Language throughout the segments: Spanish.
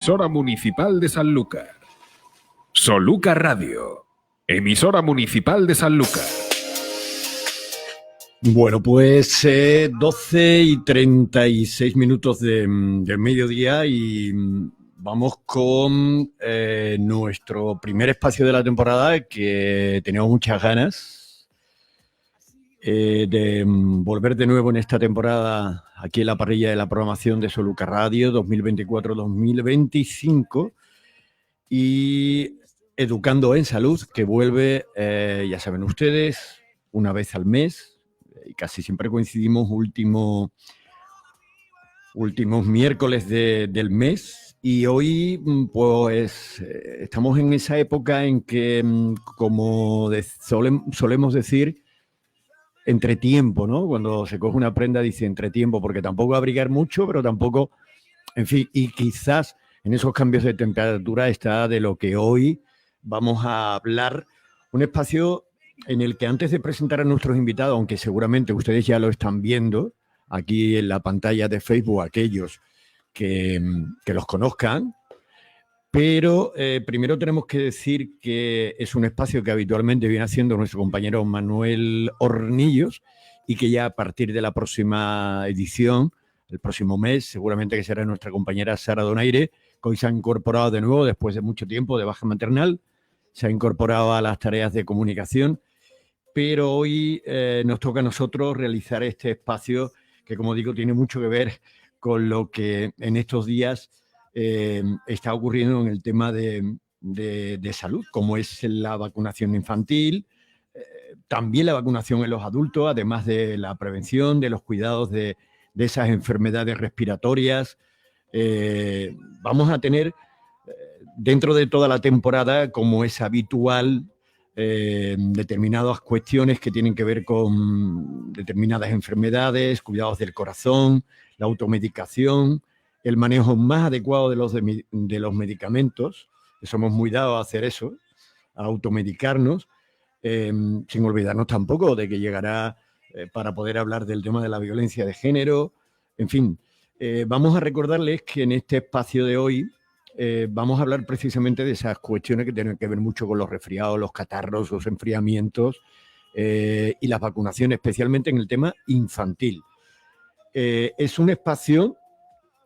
emisora municipal de Sanlúcar. Solucar Radio, emisora municipal de Sanlúcar. Bueno, pues 12:36 del mediodía y vamos con nuestro primer espacio de la temporada, que teníamos muchas ganas de volver de nuevo en esta temporada aquí en la parrilla de la programación de Solucar Radio 2024-2025 y Educando en Salud, que vuelve, ya saben ustedes, una vez al mes. Y casi siempre coincidimos últimos miércoles del mes, y hoy pues estamos en esa época en que, como solemos decir, entretiempo, ¿no? Cuando se coge una prenda dice entretiempo, porque tampoco abrigar mucho, pero tampoco, en fin, y quizás en esos cambios de temperatura está de lo que hoy vamos a hablar, un espacio en el que, antes de presentar a nuestros invitados, aunque seguramente ustedes ya lo están viendo aquí en la pantalla de Facebook, aquellos que los conozcan, pero primero tenemos que decir que es un espacio que habitualmente viene haciendo nuestro compañero Manuel Hornillos, y que ya a partir de la próxima edición, el próximo mes, seguramente que será nuestra compañera Sara Donaire, que hoy se ha incorporado de nuevo después de mucho tiempo de baja maternal, se ha incorporado a las tareas de comunicación, pero hoy nos toca a nosotros realizar este espacio que, como digo, tiene mucho que ver con lo que en estos días está ocurriendo en el tema de salud, como es la vacunación infantil, también la vacunación en los adultos, además de la prevención, de los cuidados de esas enfermedades respiratorias. Vamos a tener dentro de toda la temporada, como es habitual, determinadas cuestiones que tienen que ver con determinadas enfermedades, cuidados del corazón, la automedicación, el manejo más adecuado de los medicamentos, que somos muy dados a hacer eso, a automedicarnos, sin olvidarnos tampoco de que llegará para poder hablar del tema de la violencia de género. En fin, vamos a recordarles que en este espacio de hoy vamos a hablar precisamente de esas cuestiones que tienen que ver mucho con los resfriados, los catarros, los enfriamientos y las vacunaciones, especialmente en el tema infantil. Es un espacio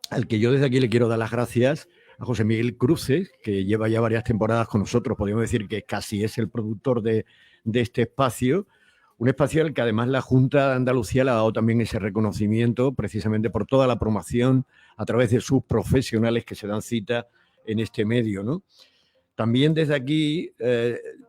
al que yo desde aquí le quiero dar las gracias a José Miguel Cruces, que lleva ya varias temporadas con nosotros. Podríamos decir que casi es el productor de este espacio. Un espacio al que además la Junta de Andalucía le ha dado también ese reconocimiento, precisamente por toda la promoción a través de sus profesionales que se dan cita en este medio, ¿no? También desde aquí,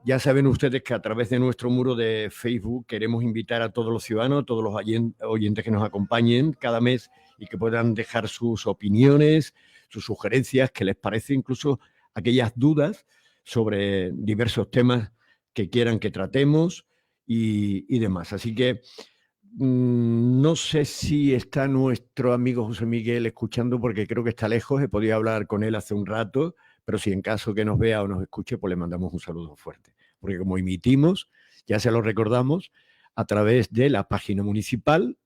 ya saben ustedes que a través de nuestro muro de Facebook queremos invitar a todos los ciudadanos, a todos los oyentes que nos acompañen cada mes y que puedan dejar sus opiniones, sus sugerencias, que les parece, incluso aquellas dudas sobre diversos temas que quieran que tratemos y demás. Así que no sé si está nuestro amigo José Miguel escuchando, porque creo que está lejos. He podido hablar con él hace un rato, pero si en caso que nos vea o nos escuche, pues le mandamos un saludo fuerte. Porque como emitimos, ya se lo recordamos, a través de la página municipal,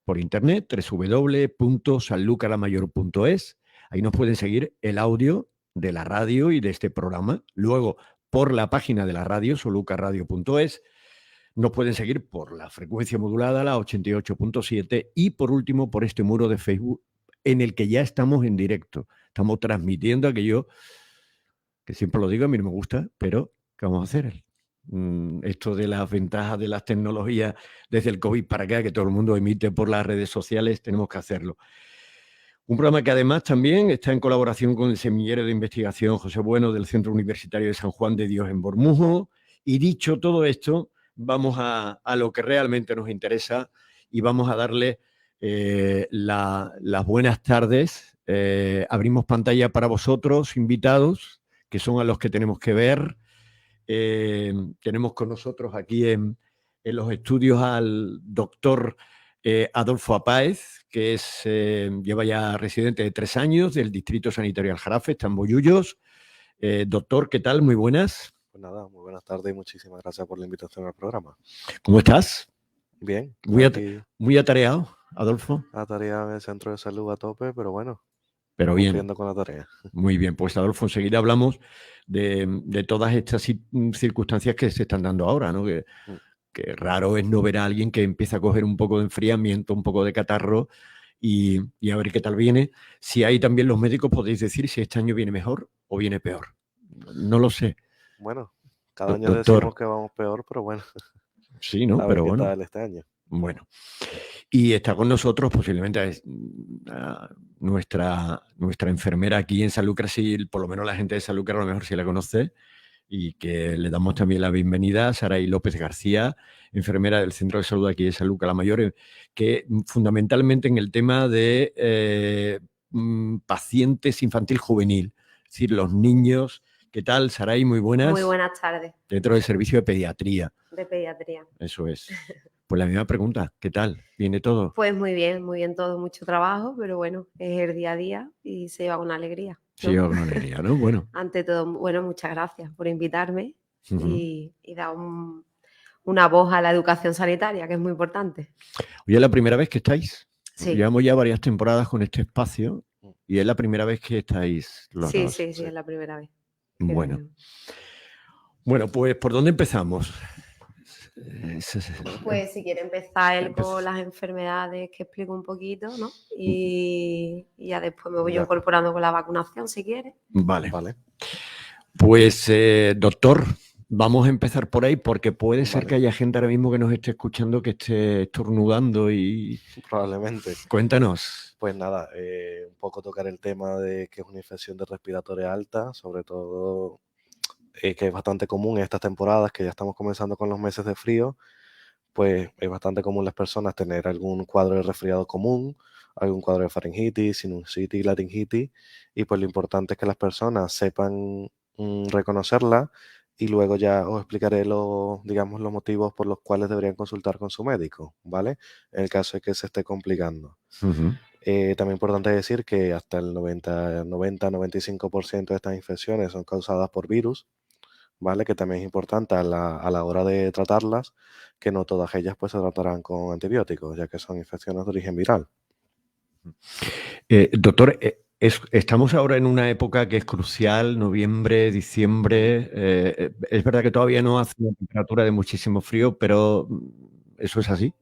por internet, www.sanlucaramayor.es. Ahí nos pueden seguir el audio de la radio y de este programa. Luego, por la página de la radio, solucarradio.es. Nos pueden seguir por la frecuencia modulada, la 88.7, y por último por este muro de Facebook en el que ya estamos en directo. Estamos transmitiendo aquello que siempre lo digo, a mí no me gusta, pero ¿qué vamos a hacer? Esto de las ventajas de las tecnologías desde el COVID para acá, que todo el mundo emite por las redes sociales, tenemos que hacerlo. Un programa que además también está en colaboración con el Semillero de Investigación José Bueno del Centro Universitario de San Juan de Dios en Bormujo. Y dicho todo esto, vamos a lo que realmente nos interesa y vamos a darle las buenas tardes. Abrimos pantalla para vosotros, invitados, que son a los que tenemos que ver. Tenemos con nosotros aquí en los estudios al doctor Adolfo Apáez, que lleva ya residente de 3 años del Distrito Sanitario Aljarafe, está en Bollullos. Doctor, ¿qué tal? Muy buenas. Pues nada, muy buenas tardes y muchísimas gracias por la invitación al programa. ¿Cómo estás? Bien. Muy atareado, Adolfo. Atareado en el centro de salud a tope, pero bueno, Pero bien, cumpliendo con la tarea. muy bien. Pues Adolfo, enseguida hablamos de todas estas circunstancias que se están dando ahora, ¿no? Que raro es no ver a alguien que empieza a coger un poco de enfriamiento, un poco de catarro y a ver qué tal viene. Si hay también los médicos, podéis decir si este año viene mejor o viene peor. No lo sé. Bueno, cada año Doctor. decimos que vamos peor, pero bueno, Sí, ¿no? a ver Pero qué bueno. tal este año. Bueno. Y está con nosotros posiblemente nuestra enfermera aquí en Sanlúcar, si por lo menos la gente de Sanlúcar a lo mejor sí la conoce, y que le damos también la bienvenida a Saray López García, enfermera del Centro de Salud aquí de Sanlúcar la Mayor, que fundamentalmente en el tema de pacientes infantil juvenil, es decir, los niños. ¿Qué tal, Saray? Muy buenas. Muy buenas tardes. Dentro del servicio de pediatría. De pediatría. Eso es. Pues la misma pregunta, ¿qué tal? ¿Viene todo? Pues muy bien todo, mucho trabajo, pero bueno, es el día a día y se lleva con alegría, ¿no? Se lleva con alegría, ¿no? Bueno. Ante todo, bueno, muchas gracias por invitarme y dar una voz a la educación sanitaria, que es muy importante. Hoy es la primera vez que estáis. Sí. Llevamos ya varias temporadas con este espacio y es la primera vez que estáis los dos. Sí, es la primera vez. Bueno, pues ¿por dónde empezamos? Pues si quiere empezar él con las enfermedades que explico un poquito, ¿no? Y ya después me voy yo incorporando con la vacunación, si quiere. Vale. Pues, doctor, vamos a empezar por ahí porque puede ser que haya gente ahora mismo que nos esté escuchando que esté estornudando y... Probablemente. Cuéntanos. Pues nada, un poco tocar el tema de que es una infección de respiratoria alta, sobre todo... que es bastante común en estas temporadas, que ya estamos comenzando con los meses de frío, pues es bastante común las personas tener algún cuadro de resfriado común, algún cuadro de faringitis, sinusitis, laringitis, y pues lo importante es que las personas sepan reconocerla y luego ya os explicaré los motivos por los cuales deberían consultar con su médico, ¿vale? En el caso de que se esté complicando. También importante decir que hasta el 90-95% de estas infecciones son causadas por virus, ¿vale? Que también es importante a la hora de tratarlas, que no todas ellas pues se tratarán con antibióticos, ya que son infecciones de origen viral. Doctor, estamos ahora en una época que es crucial, noviembre, diciembre. Es verdad que todavía no hace una temperatura de muchísimo frío, pero ¿eso es así?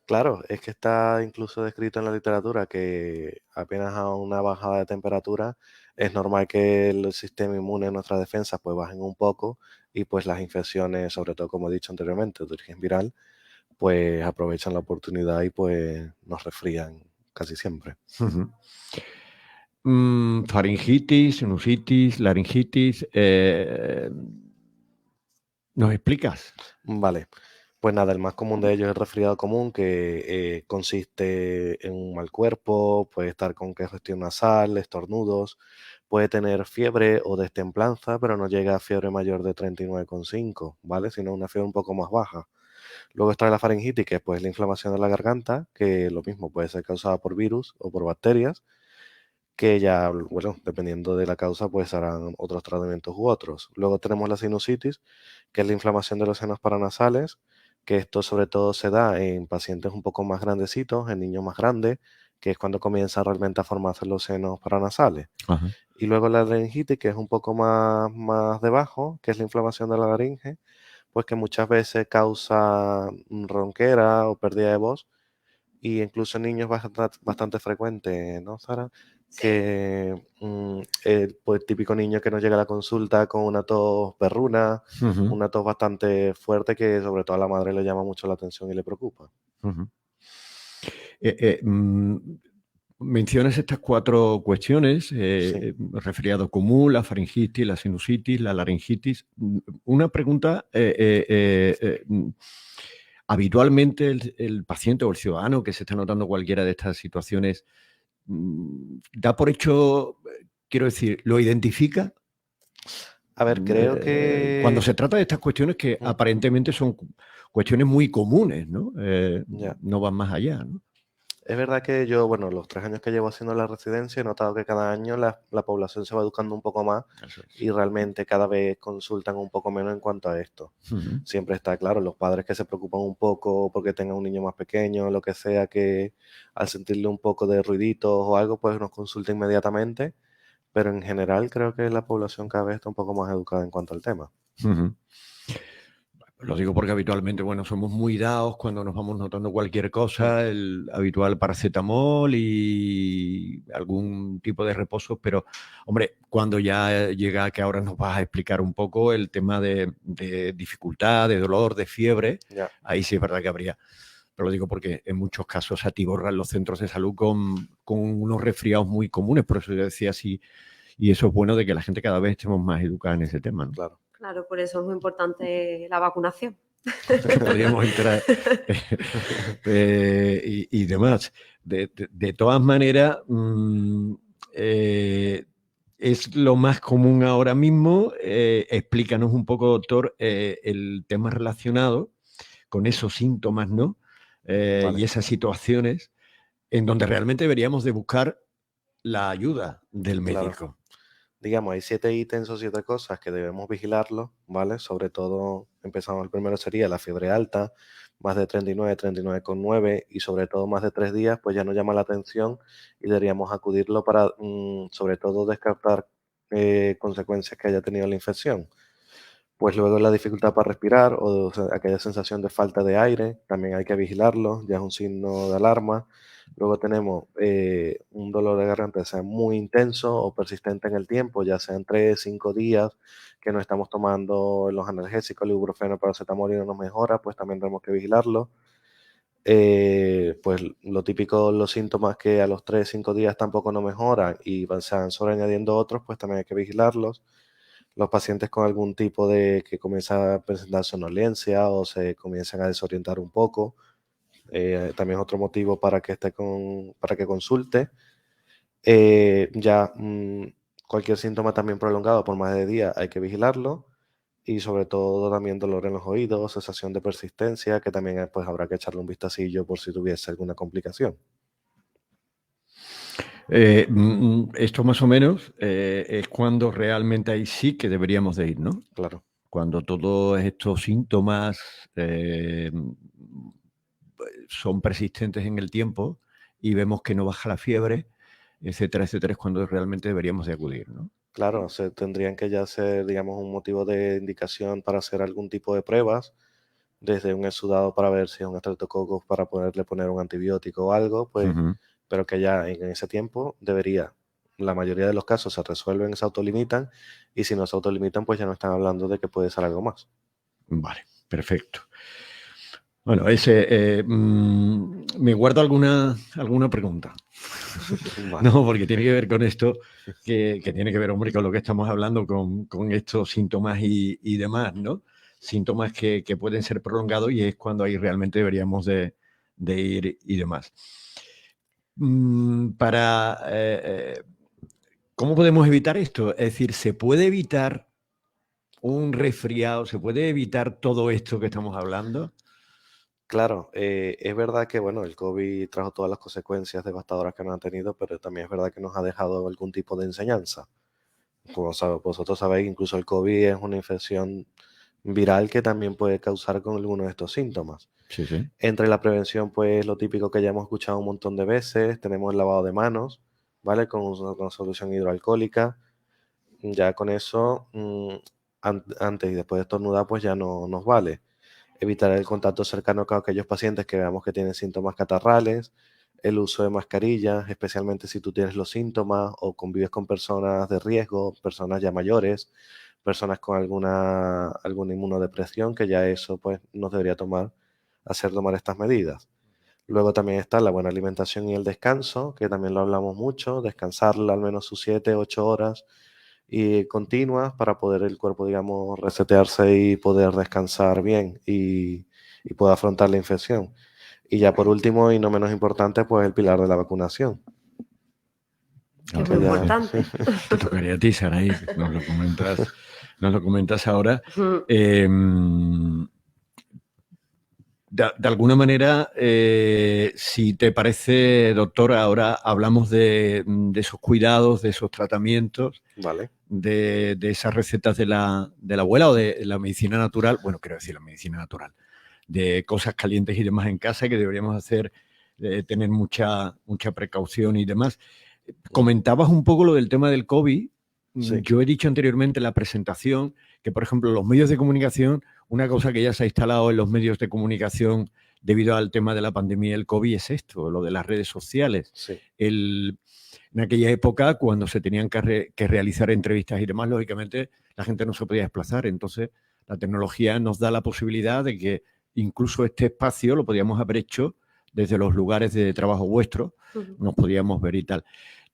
Claro, es que está incluso descrito en la literatura que apenas a una bajada de temperatura es normal que el sistema inmune, nuestras defensas, pues bajen un poco y pues las infecciones, sobre todo como he dicho anteriormente, de origen viral, pues aprovechan la oportunidad y pues nos resfrían casi siempre. Faringitis, sinusitis, laringitis, ¿nos explicas? Vale. Pues nada, el más común de ellos es el resfriado común, que consiste en un mal cuerpo, puede estar con congestión nasal, estornudos, puede tener fiebre o destemplanza, pero no llega a fiebre mayor de 39,5, ¿vale? Sino una fiebre un poco más baja. Luego está la faringitis, que es pues la inflamación de la garganta, que lo mismo puede ser causada por virus o por bacterias, que ya, bueno, dependiendo de la causa, pues harán otros tratamientos u otros. Luego tenemos la sinusitis, que es la inflamación de los senos paranasales, que esto sobre todo se da en pacientes un poco más grandecitos, en niños más grandes, que es cuando comienzan realmente a formarse los senos paranasales. Y luego la laringitis, que es un poco más debajo, que es la inflamación de la laringe, pues que muchas veces causa ronquera o pérdida de voz, y incluso en niños bastante frecuente, ¿no, Sara? Sí. Que el pues, típico niño que nos llega a la consulta con una tos perruna, una tos bastante fuerte que sobre todo a la madre le llama mucho la atención y le preocupa. Mencionas estas 4 cuestiones, resfriado común, la faringitis, la sinusitis, la laringitis. Una pregunta, habitualmente el paciente o el ciudadano que se está notando cualquiera de estas situaciones da por hecho, quiero decir, ¿lo identifica? A ver, creo que... Cuando se trata de estas cuestiones que aparentemente son cuestiones muy comunes, ¿no? No van más allá, ¿no? Es verdad que yo, bueno, los 3 años que llevo haciendo la residencia he notado que cada año la población se va educando un poco más Eso es. y realmente cada vez consultan un poco menos en cuanto a esto. Ujú. Siempre está claro, los padres que se preocupan un poco porque tengan un niño más pequeño, lo que sea, que al sentirle un poco de ruiditos o algo, pues nos consulta inmediatamente, pero en general creo que la población cada vez está un poco más educada en cuanto al tema. Ujú. Lo digo porque habitualmente, bueno, somos muy dados cuando nos vamos notando cualquier cosa, el habitual paracetamol y algún tipo de reposo, pero, hombre, cuando ya llega, que ahora nos vas a explicar un poco el tema de dificultad, de dolor, de fiebre, Ya, ahí sí es verdad que habría. Pero lo digo porque en muchos casos se atiborran los centros de salud con unos resfriados muy comunes, por eso yo decía así, y eso es bueno de que la gente cada vez estemos más educada en ese tema, ¿no? claro. Claro, por eso es muy importante la vacunación. Que podríamos entrar y demás. De todas maneras, es lo más común ahora mismo. Explícanos un poco, doctor, el tema relacionado con esos síntomas, ¿no? Vale. Y esas situaciones en donde realmente deberíamos de buscar la ayuda del Claro. médico. Digamos, hay 7 ítems o 7 cosas que debemos vigilarlo, ¿vale? Sobre todo, empezamos, el primero sería la fiebre alta, más de 39, 39,9 y sobre todo más de 3 días, pues ya nos llama la atención y deberíamos acudirlo para, sobre todo, descartar consecuencias que haya tenido la infección. Pues luego la dificultad para respirar o sea, aquella sensación de falta de aire, también hay que vigilarlo, ya es un signo de alarma. Luego tenemos un dolor de garganta, sea muy intenso o persistente en el tiempo, ya sean 3, 5 días que no estamos tomando los analgésicos, el ibuprofeno, paracetamol y no nos mejora, pues también tenemos que vigilarlo. Pues lo típico, los síntomas que a los 3, 5 días tampoco no mejoran y se van sobreañadiendo otros, pues también hay que vigilarlos. Los pacientes con algún tipo de que comienza a presentar somnolencia o se comienzan a desorientar un poco, también es otro motivo para que para que consulte. Ya cualquier síntoma también prolongado por más de día hay que vigilarlo y sobre todo también dolor en los oídos, sensación de persistencia, que también pues habrá que echarle un vistacillo por si tuviese alguna complicación. Esto más o menos es cuando realmente ahí sí que deberíamos de ir, ¿no? Claro, Cuando todos estos síntomas son persistentes en el tiempo y vemos que no baja la fiebre, etcétera, etcétera, es cuando realmente deberíamos de acudir, ¿no? claro, se tendrían que ya ser, digamos, un motivo de indicación para hacer algún tipo de pruebas desde un exudado para ver si es un estreptococcus para poderle poner un antibiótico o algo, pues, Ujú. pero que ya en ese tiempo debería. La mayoría de los casos se resuelven, se autolimitan, y si no se autolimitan, pues ya no están hablando de que puede ser algo más. Vale, perfecto. Bueno, me guardo alguna pregunta. Vale, No, porque tiene que ver con esto, que tiene que ver, hombre, con lo que estamos hablando, con estos síntomas y demás, ¿no? Síntomas que pueden ser prolongados y es cuando ahí realmente deberíamos de ir y demás. Para, ¿cómo podemos evitar esto? Es decir, ¿se puede evitar un resfriado? ¿Se puede evitar todo esto que estamos hablando? claro, es verdad que, bueno, el COVID trajo todas las consecuencias devastadoras que nos ha tenido, pero también es verdad que nos ha dejado algún tipo de enseñanza. Como vosotros sabéis, incluso el COVID es una infección viral que también puede causar con algunos de estos síntomas. Sí, sí. Entre la prevención, pues lo típico que ya hemos escuchado un montón de veces, tenemos el lavado de manos, ¿vale? Con solución hidroalcohólica. Ya con eso, antes y después de estornudar, pues ya no nos vale. Evitar el contacto cercano con aquellos pacientes que veamos que tienen síntomas catarrales, el uso de mascarillas, especialmente si tú tienes los síntomas o convives con personas de riesgo, personas ya mayores, personas con alguna inmunodepresión, que ya eso pues nos debería hacer tomar estas medidas. Luego también está la buena alimentación y el descanso, que también lo hablamos mucho, descansar al menos sus 7, 8 horas y continuas para poder el cuerpo, digamos, resetearse y poder descansar bien y poder afrontar la infección. Y ya por último, y no menos importante, pues el pilar de la vacunación. Que es Que muy ya- importante. Te tocaría a ti, Saray, que nos lo comentas ahora. Ujú. Eh, De alguna manera, si te parece, doctor, ahora hablamos de esos cuidados, de esos tratamientos, Vale. de esas recetas de la abuela o de la medicina natural, bueno, quiero decir la medicina natural, de cosas calientes y demás en casa que deberíamos hacer, tener mucha precaución y demás. Comentabas un poco lo del tema del COVID. Sí. Yo he dicho anteriormente en la presentación que, por ejemplo, los medios de comunicación, una cosa que ya se ha instalado en los medios de comunicación debido al tema de la pandemia del COVID es esto, lo de las redes sociales. Sí. En aquella época, cuando se tenían que realizar entrevistas y demás, lógicamente la gente no se podía desplazar. Entonces, la tecnología nos da la posibilidad de que incluso este espacio lo podíamos haber hecho desde los lugares de trabajo vuestros, nos podíamos ver y tal.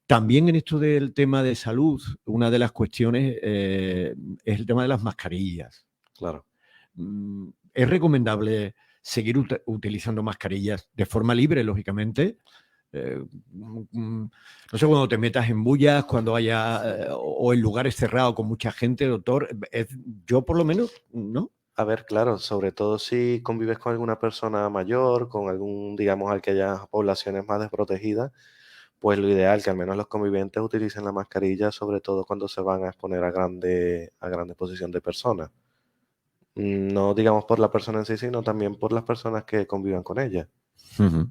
También en esto del tema de salud, una de las cuestiones es el tema de las mascarillas. Claro. ¿Es recomendable seguir utilizando mascarillas de forma libre, lógicamente? No sé, cuando te metas en bullas, cuando haya o en lugares cerrados con mucha gente, doctor, yo por lo menos, ¿no? A ver, claro, sobre todo si convives con alguna persona mayor, con algún, digamos, al que haya poblaciones más desprotegidas, pues lo ideal que al menos los convivientes utilicen la mascarilla, sobre todo cuando se van a exponer a grande exposición de personas. No digamos por la persona en sí, sino también por las personas que convivan con ella. Uh-huh.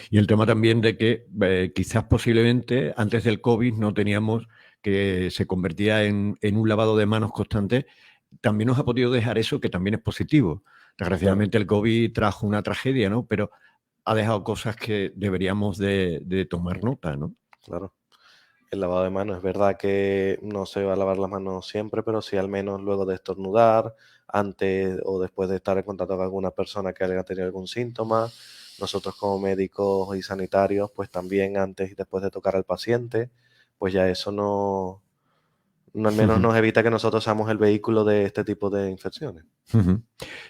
Y el tema también de que quizás posiblemente antes del COVID no teníamos, que se convertía en un lavado de manos constante, también nos ha podido dejar eso, que también es positivo. Desgraciadamente el COVID trajo una tragedia, ¿no? Pero ha dejado cosas que deberíamos de tomar nota, ¿no? Claro. El lavado de manos, es verdad que no se va a lavar las manos siempre, pero sí al menos luego de estornudar, antes o después de estar en contacto con alguna persona que haya tenido algún síntoma. Nosotros como médicos y sanitarios, pues también antes y después de tocar al paciente, pues ya eso no al menos nos evita que nosotros seamos el vehículo de este tipo de infecciones.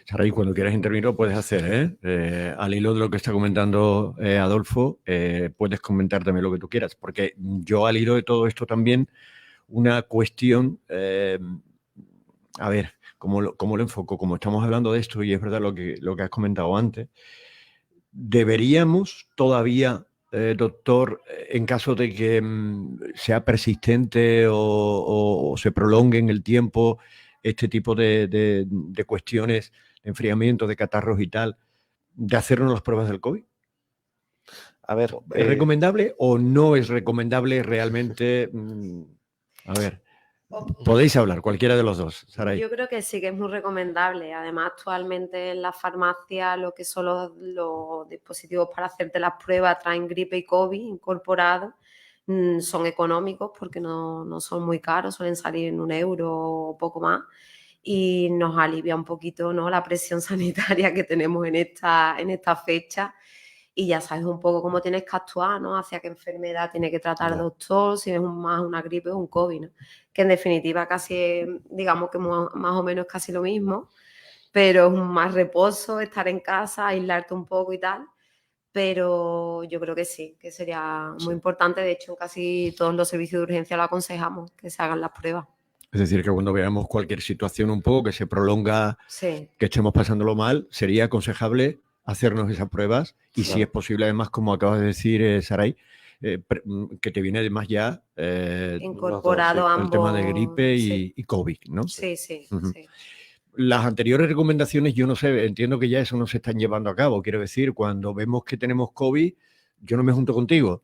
Saray, cuando quieras intervenir lo puedes hacer, ¿eh? Al hilo de lo que está comentando Adolfo, puedes comentar también lo que tú quieras, porque yo al hilo de todo esto también, una cuestión, a ver, ¿cómo lo enfoco? Como estamos hablando de esto, y es verdad lo que has comentado antes, deberíamos todavía, doctor, en caso de que sea persistente o se prolongue en el tiempo este tipo de cuestiones, de enfriamiento, de catarros y tal, de hacernos las pruebas del COVID. A ver, ¿Es recomendable o no es recomendable realmente? A ver, podéis hablar, cualquiera de los dos, Saray. Yo creo que sí que es muy recomendable. Además, actualmente en la farmacia lo que son los dispositivos para hacerte las pruebas traen gripe y COVID incorporados. Son económicos porque no son muy caros, suelen salir en 1 euro o poco más. Y nos alivia un poquito, ¿no?, la presión sanitaria que tenemos en esta fecha. Y ya sabes un poco cómo tienes que actuar, ¿no? Hacia qué enfermedad tiene que tratar el doctor, si es más una gripe o un COVID, ¿no? Que en definitiva casi, digamos que más o menos casi lo mismo, pero es más reposo, estar en casa, aislarte un poco y tal. Pero yo creo que sí, que sería muy importante. De hecho, en casi todos los servicios de urgencia lo aconsejamos, que se hagan las pruebas. Es decir, que cuando veamos cualquier situación un poco que se prolonga, Sí. que estemos pasándolo mal, sería aconsejable hacernos esas pruebas y si es posible, además, como acabas de decir, Saray, que te viene además ya Incorporado ambos. el tema de gripe y COVID, ¿no? Sí, sí, sí. Las anteriores recomendaciones, yo no sé, entiendo que ya eso no se están llevando a cabo. Quiero decir, cuando vemos que tenemos COVID, yo no me junto contigo.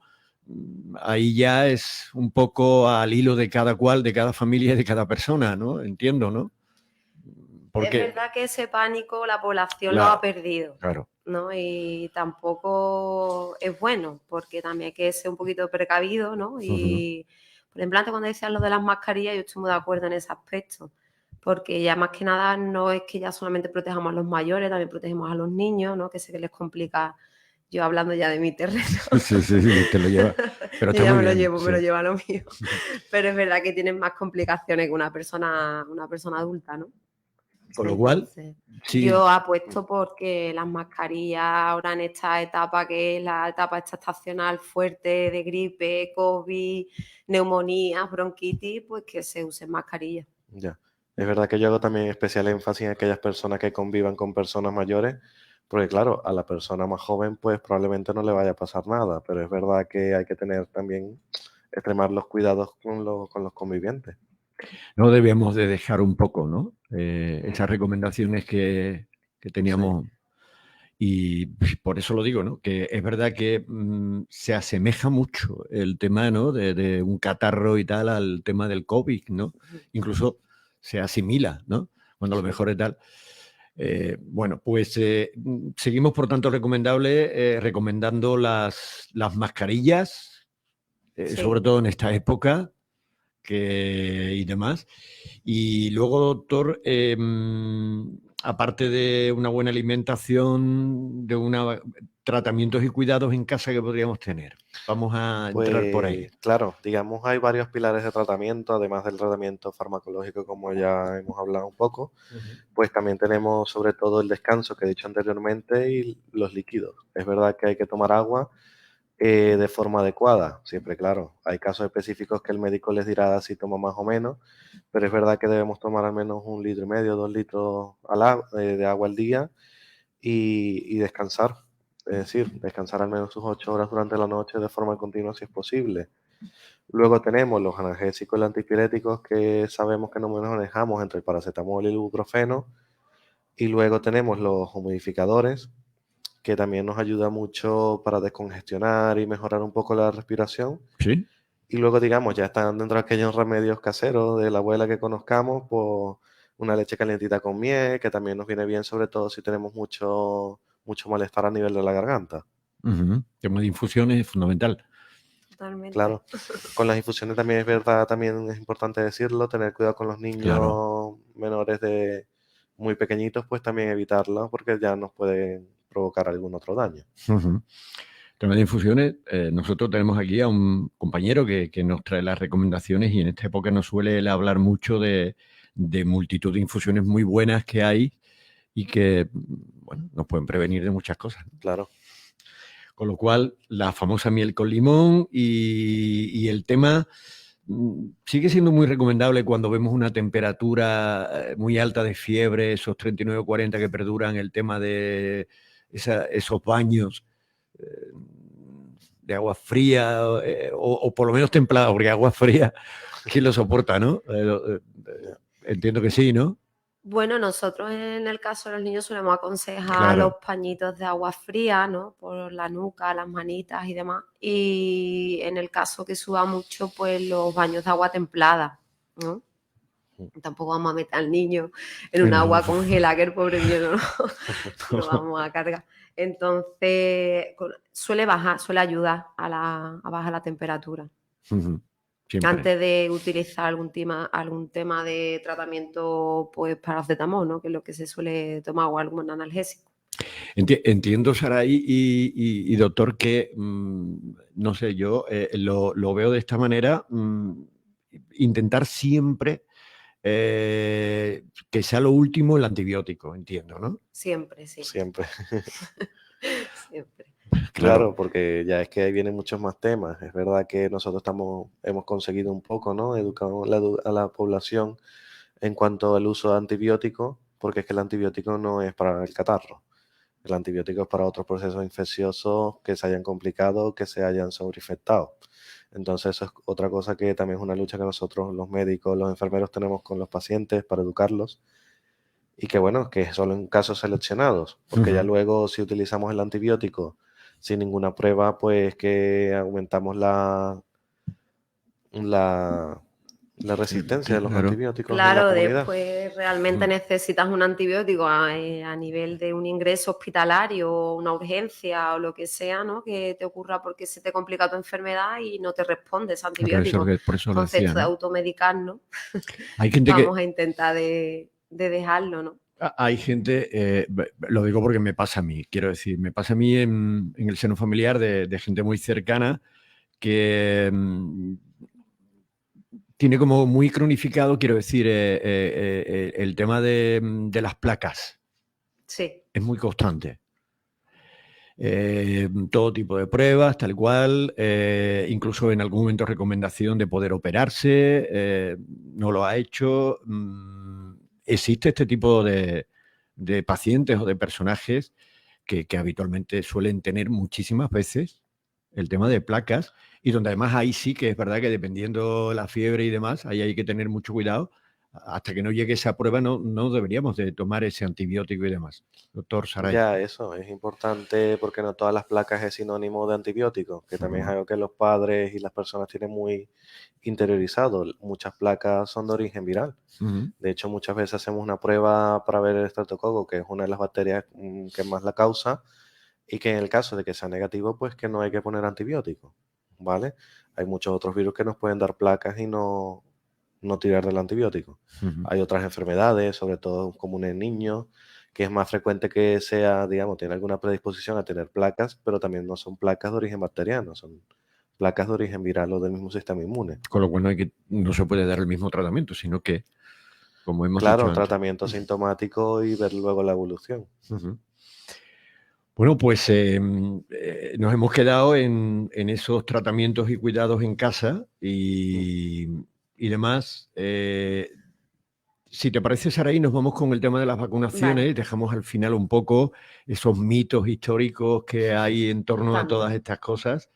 Ahí ya es un poco al hilo de cada cual, de cada familia y de cada persona, ¿no? Entiendo, ¿no? Porque, es verdad que ese pánico la población lo ha perdido, claro, ¿no? Y tampoco es bueno, porque también hay que ser un poquito precavido, ¿no? Y, por ejemplo, antes cuando decías lo de las mascarillas, yo estoy muy de acuerdo en ese aspecto, porque ya más que nada no es que ya solamente protejamos a los mayores, también protegemos a los niños, ¿no? Que sé que les complica. Yo hablando ya de mi terreno. Sí, te lo lleva. Pero yo ya me lo llevo, me lo lleva lo mío. Pero es verdad que tienen más complicaciones que una persona adulta, ¿no? Con lo cual, sí. Yo apuesto porque las mascarillas ahora en esta etapa, que es la etapa estacional fuerte de gripe, COVID, neumonía, bronquitis, pues que se usen mascarillas. Ya. Es verdad que yo hago también especial énfasis en aquellas personas que convivan con personas mayores, Porque claro, a la persona más joven pues probablemente no le vaya a pasar nada, pero es verdad que hay que tener también, extremar los cuidados con los convivientes. No debemos de dejar un poco, ¿no? Mm. Esas recomendaciones que Sí, teníamos. Y por eso lo digo, ¿no? Que es verdad que se asemeja mucho el tema, ¿no? De un catarro y tal al tema del COVID, ¿no? Ujú. Incluso se asimila, ¿no? Cuando a lo sí, mejor es tal. Bueno, pues seguimos, por tanto, recomendando las mascarillas, sobre Sí. todo en esta época y demás. Y luego, doctor, aparte de una buena alimentación, tratamientos y cuidados en casa que podríamos tener. Vamos a entrar por ahí. Pues claro, digamos, hay varios pilares de tratamiento, además del tratamiento farmacológico, como ya hemos hablado un poco, pues también tenemos sobre todo el descanso que he dicho anteriormente y los líquidos. Es verdad que hay que tomar agua de forma adecuada, siempre claro. Hay casos específicos que el médico les dirá si toma más o menos, pero es verdad que debemos tomar al menos 1,5 litros, 2 litros de agua al día y descansar. Es decir, descansar al menos sus 8 horas durante la noche de forma continua si es posible. Luego tenemos los analgésicos y los antipiréticos que sabemos que no nos manejamos entre el paracetamol y el ibuprofeno. Y luego tenemos los humidificadores, que también nos ayuda mucho para descongestionar y mejorar un poco la respiración. ¿Sí? Y luego, digamos, ya están dentro de aquellos remedios caseros de la abuela que conozcamos, pues una leche calientita con miel, que también nos viene bien, sobre todo si tenemos mucho malestar a nivel de la garganta. Ujú. Tema de infusiones es fundamental. Totalmente. Claro, con las infusiones también es verdad, también es importante decirlo, tener cuidado con los niños Claro. menores de muy pequeñitos, pues también evitarlo, porque ya nos pueden provocar algún otro daño. Ujú. Tema de infusiones, nosotros tenemos aquí a un compañero que nos trae las recomendaciones y en esta época nos suele él hablar mucho de multitud de infusiones muy buenas que hay y que, bueno, nos pueden prevenir de muchas cosas. Claro, Con lo cual, la famosa miel con limón y el tema sigue siendo muy recomendable cuando vemos una temperatura muy alta de fiebre, esos 39 o 40 que perduran, el tema de esos baños eh, de agua fría o por lo menos templada, porque agua fría, ¿quién lo soporta, no? ya, Entiendo que sí, ¿no? Bueno, nosotros en el caso de los niños solemos aconsejar los Claro. pañitos de agua fría, ¿no? Por la nuca, las manitas y demás. Y en el caso que suba mucho, pues los baños de agua templada, ¿no? Tampoco vamos a meter al niño en un agua congelada, que el pobre niño no lo vamos a cargar. Entonces, suele ayudar a bajar la temperatura. Ujú. Siempre. Antes de utilizar algún tema de tratamiento, pues paracetamol, ¿no? Que es lo que se suele tomar, o algún analgésico. Entiendo, Saray y doctor, que no sé, yo lo veo de esta manera, intentar siempre que sea lo último el antibiótico, entiendo, ¿no? Siempre, sí. siempre. Siempre. Claro, porque ya es que ahí vienen muchos más temas. Es verdad que nosotros hemos conseguido un poco, ¿no? Educar a la población en cuanto al uso de antibióticos, porque es que el antibiótico no es para el catarro. El antibiótico es para otros procesos infecciosos que se hayan complicado, que se hayan sobreinfectado. Entonces, eso es otra cosa que también es una lucha que nosotros, los médicos, los enfermeros, tenemos con los pacientes para educarlos. Y que bueno, que solo en casos seleccionados, porque ya luego si utilizamos el antibiótico sin ninguna prueba, pues que aumentamos la resistencia de los Claro. antibióticos en la Claro, comunidad. después realmente necesitas un antibiótico a nivel de un ingreso hospitalario, una urgencia o lo que sea, ¿no? Que te ocurra porque se te complica tu enfermedad y no te responde ese antibiótico. Por eso lo Entonces, decía, esto de ¿no? automedicarnos, Hay gente vamos a intentar de dejarlo, ¿no? Hay gente, lo digo porque me pasa a mí, quiero decir, me pasa a mí en el seno familiar de gente muy cercana que tiene como muy cronificado, quiero decir, el tema de las placas. Sí. Es muy constante. Todo tipo de pruebas, tal cual, incluso en algún momento recomendación de poder operarse, no lo ha hecho. Existe este tipo de pacientes o de personajes que habitualmente suelen tener muchísimas veces el tema de placas, y donde además ahí sí que es verdad que dependiendo la fiebre y demás, ahí hay que tener mucho cuidado. Hasta que no llegue esa prueba no deberíamos de tomar ese antibiótico y demás. Doctor Saray. Ya, eso es importante porque no todas las placas es sinónimo de antibióticos, que también es algo que los padres y las personas tienen muy interiorizado. Muchas placas son de origen viral. De hecho, muchas veces hacemos una prueba para ver el estreptococo, que es una de las bacterias que más la causa, y que en el caso de que sea negativo, pues que no hay que poner antibióticos, ¿vale? Hay muchos otros virus que nos pueden dar placas y no tirar del antibiótico. Hay otras enfermedades, sobre todo comunes en niños, que es más frecuente que sea, digamos, tiene alguna predisposición a tener placas, pero también no son placas de origen bacteriano, son placas de origen viral o del mismo sistema inmune. Con lo cual no se puede dar el mismo tratamiento, sino que, como hemos Claro, dicho antes. tratamiento sintomático y ver luego la evolución. Bueno, pues nos hemos quedado en esos tratamientos y cuidados en casa y demás. Si te parece, Saray, nos vamos con el tema de las vacunaciones. Vale. Dejamos al final un poco esos mitos históricos que hay en torno a todas estas cosas.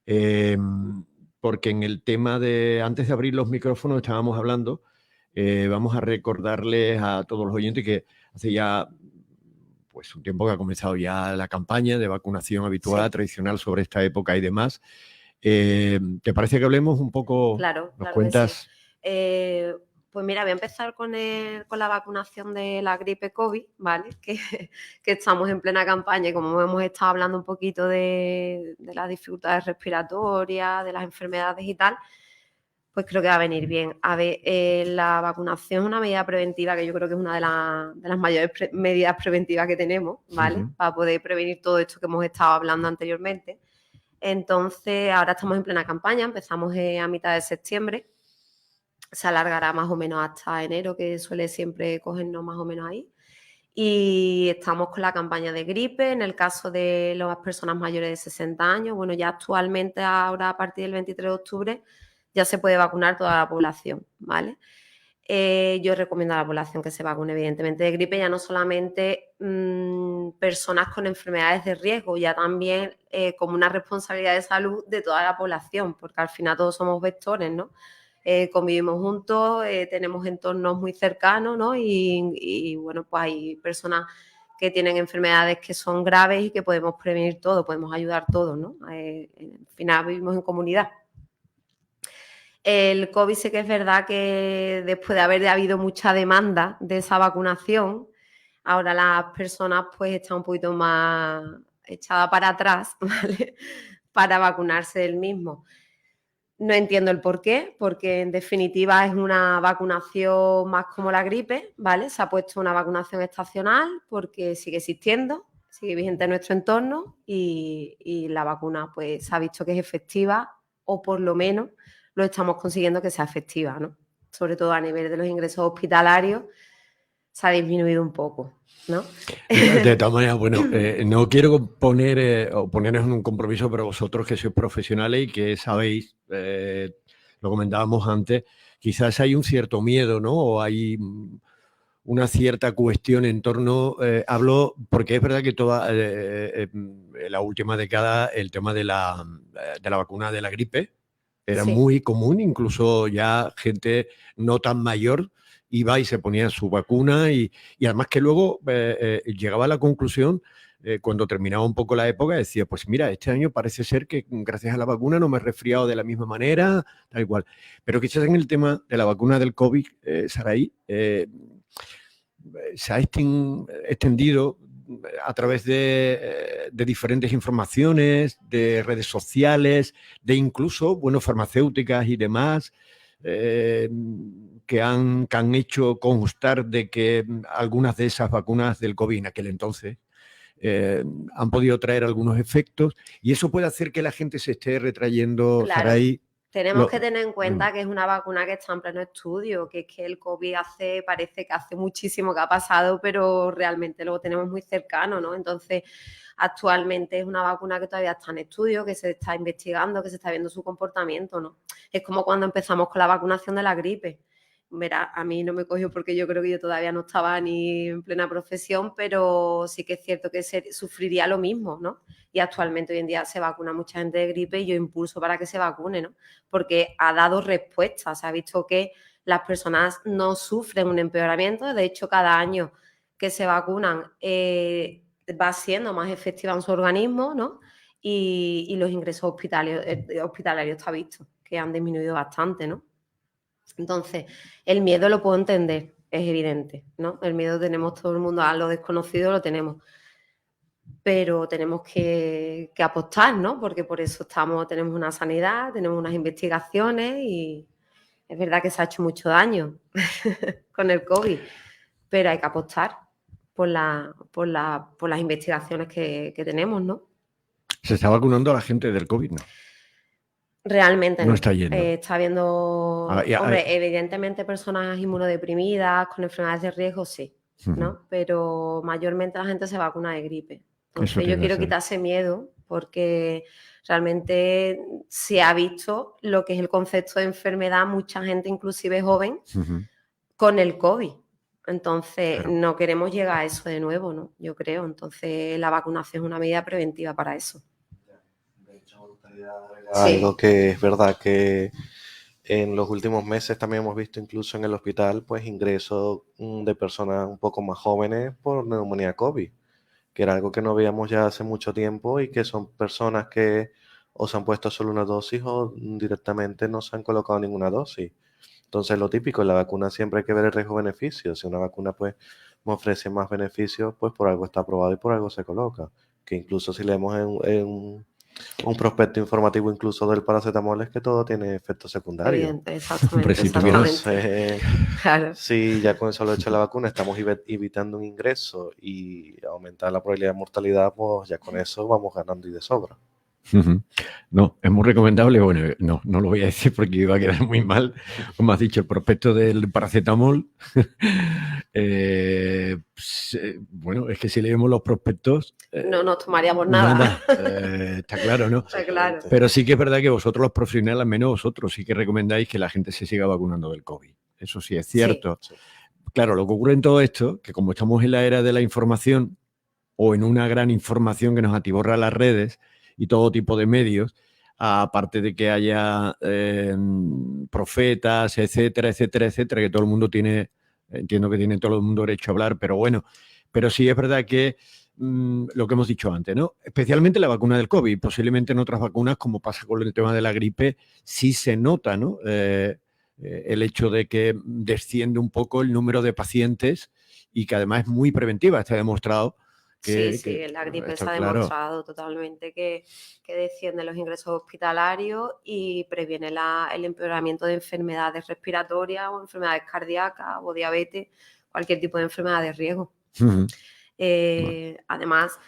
Porque en el tema de, antes de abrir los micrófonos, estábamos hablando, vamos a recordarles a todos los oyentes que hace ya pues un tiempo que ha comenzado ya la campaña de vacunación habitual, tradicional sobre esta época y demás. ¿Te parece que hablemos un poco? Claro, ¿Nos claro cuentas? Que sí. Pues mira, voy a empezar con la vacunación de la gripe COVID, ¿vale? Que estamos en plena campaña y como hemos estado hablando un poquito de las dificultades respiratorias, de las enfermedades y tal, pues creo que va a venir bien. A ver, la vacunación es una medida preventiva que yo creo que es una de las mayores medidas preventivas que tenemos, ¿vale? Para poder prevenir todo esto que hemos estado hablando anteriormente. Entonces, ahora estamos en plena campaña, empezamos a mitad de septiembre, se alargará más o menos hasta enero, que suele siempre cogernos más o menos ahí. Y estamos con la campaña de gripe. En el caso de las personas mayores de 60 años, bueno, ya actualmente ahora a partir del 23 de octubre ya se puede vacunar toda la población, ¿vale? Yo recomiendo a la población que se vacune, evidentemente, de gripe, ya no solamente personas con enfermedades de riesgo, ya también como una responsabilidad de salud de toda la población, porque al final todos somos vectores, ¿no? Convivimos juntos, tenemos entornos muy cercanos, ¿no? Y bueno, pues hay personas que tienen enfermedades que son graves y que podemos prevenir todo, podemos ayudar todos, ¿no? Al final vivimos en comunidad. El COVID sí que es verdad que después de haber habido mucha demanda de esa vacunación, ahora las personas pues están un poquito más echadas para atrás, ¿vale? Para vacunarse del mismo. No entiendo el por qué, porque en definitiva es una vacunación más como la gripe, ¿vale? Se ha puesto una vacunación estacional porque sigue existiendo, sigue vigente en nuestro entorno y la vacuna pues se ha visto que es efectiva o por lo menos lo estamos consiguiendo que sea efectiva, ¿no? Sobre todo a nivel de los ingresos hospitalarios se ha disminuido un poco, ¿no? De todas maneras, bueno, no quiero ponernos en un compromiso, pero vosotros que sois profesionales y que sabéis, lo comentábamos antes, quizás hay un cierto miedo, ¿no? O hay una cierta cuestión en torno, hablo, porque es verdad que en la última década el tema de la vacuna de la gripe era muy común, incluso ya gente no tan mayor iba y se ponía su vacuna y además que luego llegaba a la conclusión, cuando terminaba un poco la época, decía, pues mira, este año parece ser que gracias a la vacuna no me he resfriado de la misma manera, tal y cual. Pero quizás en el tema de la vacuna del COVID, Saray, se ha extendido a través de diferentes informaciones, de redes sociales, de incluso, bueno, farmacéuticas y demás, que han hecho constar de que algunas de esas vacunas del COVID en aquel entonces han podido traer algunos efectos y eso puede hacer que la gente se esté retrayendo, Claro. Saray. Tenemos que tener en cuenta que es una vacuna que está en pleno estudio, que es que el COVID parece que hace muchísimo que ha pasado, pero realmente lo tenemos muy cercano, ¿no? Entonces, actualmente es una vacuna que todavía está en estudio, que se está investigando, que se está viendo su comportamiento, ¿no? Es como cuando empezamos con la vacunación de la gripe. verá, a mí no me cogió porque yo creo que yo todavía no estaba ni en plena profesión, pero sí que es cierto que sufriría lo mismo, ¿no? Y actualmente hoy en día se vacuna mucha gente de gripe y yo impulso para que se vacune, ¿no? Porque ha dado respuesta, se ha visto que las personas no sufren un empeoramiento, de hecho cada año que se vacunan va siendo más efectiva en su organismo, ¿no? Y los ingresos hospitalarios está visto que han disminuido bastante, ¿no? Entonces, el miedo lo puedo entender, es evidente, ¿no? El miedo tenemos todo el mundo, a lo desconocido lo tenemos, pero tenemos que apostar, ¿no? Porque por eso tenemos una sanidad, tenemos unas investigaciones y es verdad que se ha hecho mucho daño con el COVID, pero hay que apostar por las investigaciones que tenemos, ¿no? ¿Se está vacunando a la gente del COVID? No. Realmente No está yendo. Está habiendo, hombre, evidentemente personas inmunodeprimidas con enfermedades de riesgo, sí, ¿no? Pero mayormente la gente se vacuna de gripe. Entonces yo quiero quitar ese miedo porque realmente se ha visto lo que es el concepto de enfermedad, mucha gente, inclusive joven, con el COVID. Entonces no queremos llegar a eso de nuevo, ¿no? Yo creo. Entonces la vacunación es una medida preventiva para eso. Algo que es verdad que en los últimos meses también hemos visto incluso en el hospital pues ingresos de personas un poco más jóvenes por neumonía COVID, que era algo que no veíamos ya hace mucho tiempo y que son personas que o se han puesto solo una dosis o directamente no se han colocado ninguna dosis. Entonces lo típico, en la vacuna siempre hay que ver el riesgo-beneficio. Si una vacuna pues me ofrece más beneficios, pues por algo está aprobado y por algo se coloca. Que incluso si leemos en un prospecto informativo incluso del paracetamol es que todo tiene efectos secundarios. Exactamente. Claro. Si ya con eso lo hecho la vacuna estamos evitando un ingreso y aumentar la probabilidad de mortalidad, pues ya con eso vamos ganando y de sobra. No, es muy recomendable. Bueno, no lo voy a decir porque iba a quedar muy mal. Como has dicho, el prospecto del paracetamol. Bueno, es que si leemos los prospectos... no nos tomaríamos nada. Está claro, ¿no? Está claro. Pero sí que es verdad que vosotros los profesionales, al menos vosotros, sí que recomendáis que la gente se siga vacunando del COVID. Eso sí es cierto. Sí. Claro, lo que ocurre en todo esto, que como estamos en la era de la información o en una gran información que nos atiborra las redes y todo tipo de medios, aparte de que haya profetas, etcétera, etcétera, etcétera, que todo el mundo entiendo que tiene todo el mundo derecho a hablar, pero bueno, pero sí es verdad que lo que hemos dicho antes, ¿no? Especialmente la vacuna del COVID, posiblemente en otras vacunas, como pasa con el tema de la gripe, sí se nota, ¿no? El hecho de que desciende un poco el número de pacientes y que además es muy preventiva, está demostrado. Sí, la gripe se ha demostrado totalmente que desciende los ingresos hospitalarios y previene el empeoramiento de enfermedades respiratorias o enfermedades cardíacas o diabetes, cualquier tipo de enfermedad de riesgo. Además,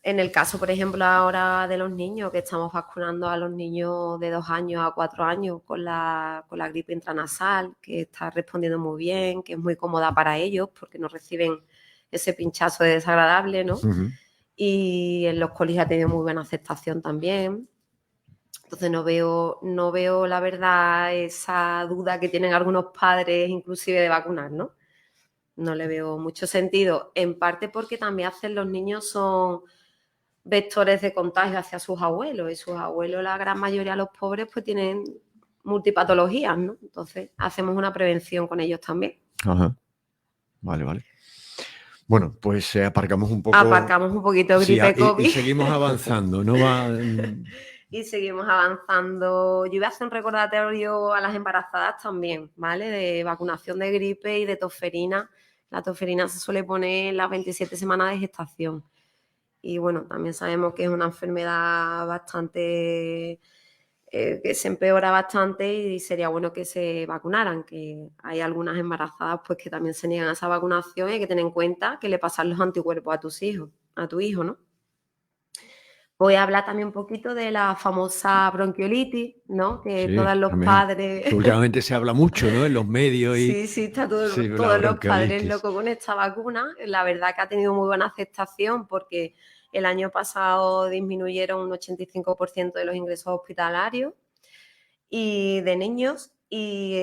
en el caso, por ejemplo, ahora de los niños, que estamos vacunando a los niños de 2 años a 4 años con la gripe intranasal, que está respondiendo muy bien, que es muy cómoda para ellos porque no reciben ese pinchazo desagradable, ¿no? Y en los colegios ha tenido muy buena aceptación también. Entonces no veo la verdad esa duda que tienen algunos padres inclusive de vacunar, ¿no? No le veo mucho sentido, en parte porque también los niños son vectores de contagio hacia sus abuelos y sus abuelos, la gran mayoría de los pobres, pues tienen multipatologías, ¿no? Entonces hacemos una prevención con ellos también. Ajá. Vale. Bueno, pues aparcamos un poco... Aparcamos un poquito gripe COVID. Y seguimos avanzando, ¿no? Y seguimos avanzando. Yo iba a hacer un recordatorio a las embarazadas también, ¿vale? De vacunación de gripe y de tosferina. La tosferina se suele poner en las 27 semanas de gestación. Y bueno, también sabemos que es una enfermedad bastante... que se empeora bastante y sería bueno que se vacunaran, que hay algunas embarazadas pues que también se niegan a esa vacunación y hay que tener en cuenta que le pasan los anticuerpos a tu hijo, ¿no? Voy a hablar también un poquito de la famosa bronquiolitis, ¿no? Que todos los padres... Que últimamente se habla mucho, ¿no? En los medios y... Sí, está todos los padres locos con esta vacuna. La verdad que ha tenido muy buena aceptación porque el año pasado disminuyeron un 85% de los ingresos hospitalarios y de niños y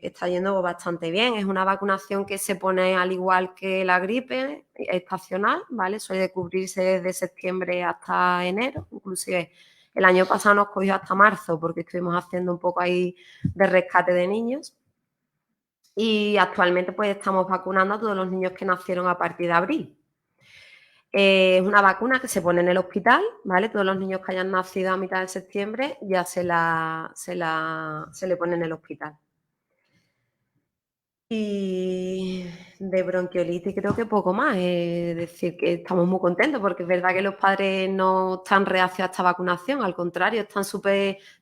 está yendo bastante bien. Es una vacunación que se pone al igual que la gripe, estacional, ¿vale? Suele cubrirse desde septiembre hasta enero, inclusive el año pasado nos cogió hasta marzo porque estuvimos haciendo un poco ahí de rescate de niños. Y actualmente pues estamos vacunando a todos los niños que nacieron a partir de abril. Es una vacuna que se pone en el hospital, ¿vale? Todos los niños que hayan nacido a mitad de septiembre ya se le pone en el hospital. Y de bronquiolitis creo que poco más, es decir, que estamos muy contentos porque es verdad que los padres no están reacios a esta vacunación, al contrario,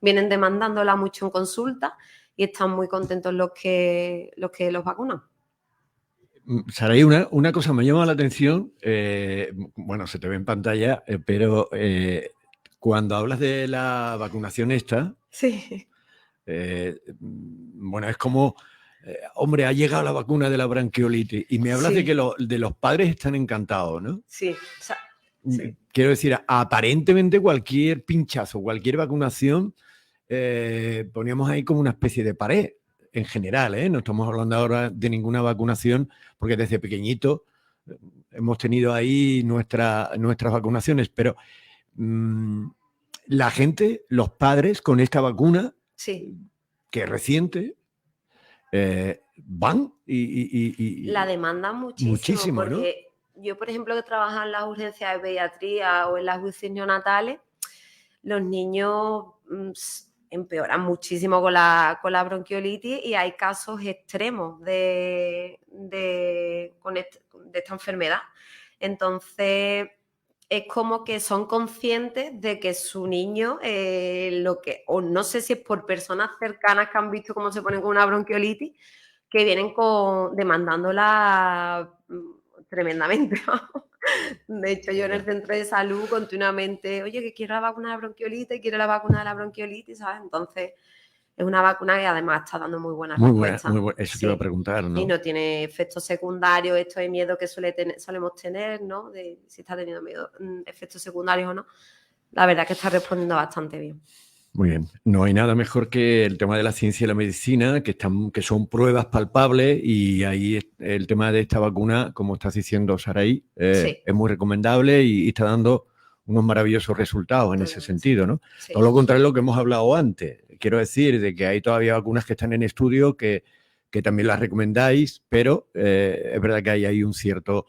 vienen demandándola mucho en consulta y están muy contentos los que los vacunan. Saray, una cosa me llama la atención, bueno, se te ve en pantalla, pero cuando hablas de la vacunación esta, Sí. bueno, es como, hombre, ha llegado la vacuna de la bronquiolitis y me hablas Sí. de que de los padres están encantados, ¿no? Sí, o sea, sí. Quiero decir, aparentemente cualquier pinchazo, cualquier vacunación, poníamos ahí como una especie de pared en general, ¿eh? No estamos hablando ahora de ninguna vacunación, porque desde pequeñito hemos tenido ahí nuestras vacunaciones, pero la gente, los padres con esta vacuna, Sí. que es reciente, van y La demandan muchísimo, ¿no? porque yo, por ejemplo, que trabajo en las urgencias de pediatría o en las UCI neonatales, los niños empeoran muchísimo con la bronquiolitis y hay casos extremos de esta enfermedad. Entonces, es como que son conscientes de que su niño, o no sé si es por personas cercanas que han visto cómo se ponen con una bronquiolitis, que vienen demandándola tremendamente. De hecho, yo en el centro de salud continuamente, oye, que quiero la vacuna de bronquiolitis, quiero la vacuna de la bronquiolitis, ¿sabes? Entonces, es una vacuna que además está dando muy buena respuesta. Muy buena, eso te iba a preguntar, ¿no? Y no tiene efectos secundarios, esto de miedo que solemos tener, ¿no? De si está teniendo miedo, efectos secundarios o no. La verdad es que está respondiendo bastante bien. Muy bien. No hay nada mejor que el tema de la ciencia y la medicina, que son pruebas palpables, y ahí el tema de esta vacuna, como estás diciendo, Saray, Sí. es muy recomendable y está dando unos maravillosos resultados en ese sentido, ¿no? Sí. Todo lo contrario de lo que hemos hablado antes. Quiero decir de que hay todavía vacunas que están en estudio que también las recomendáis, pero es verdad que hay ahí un cierto...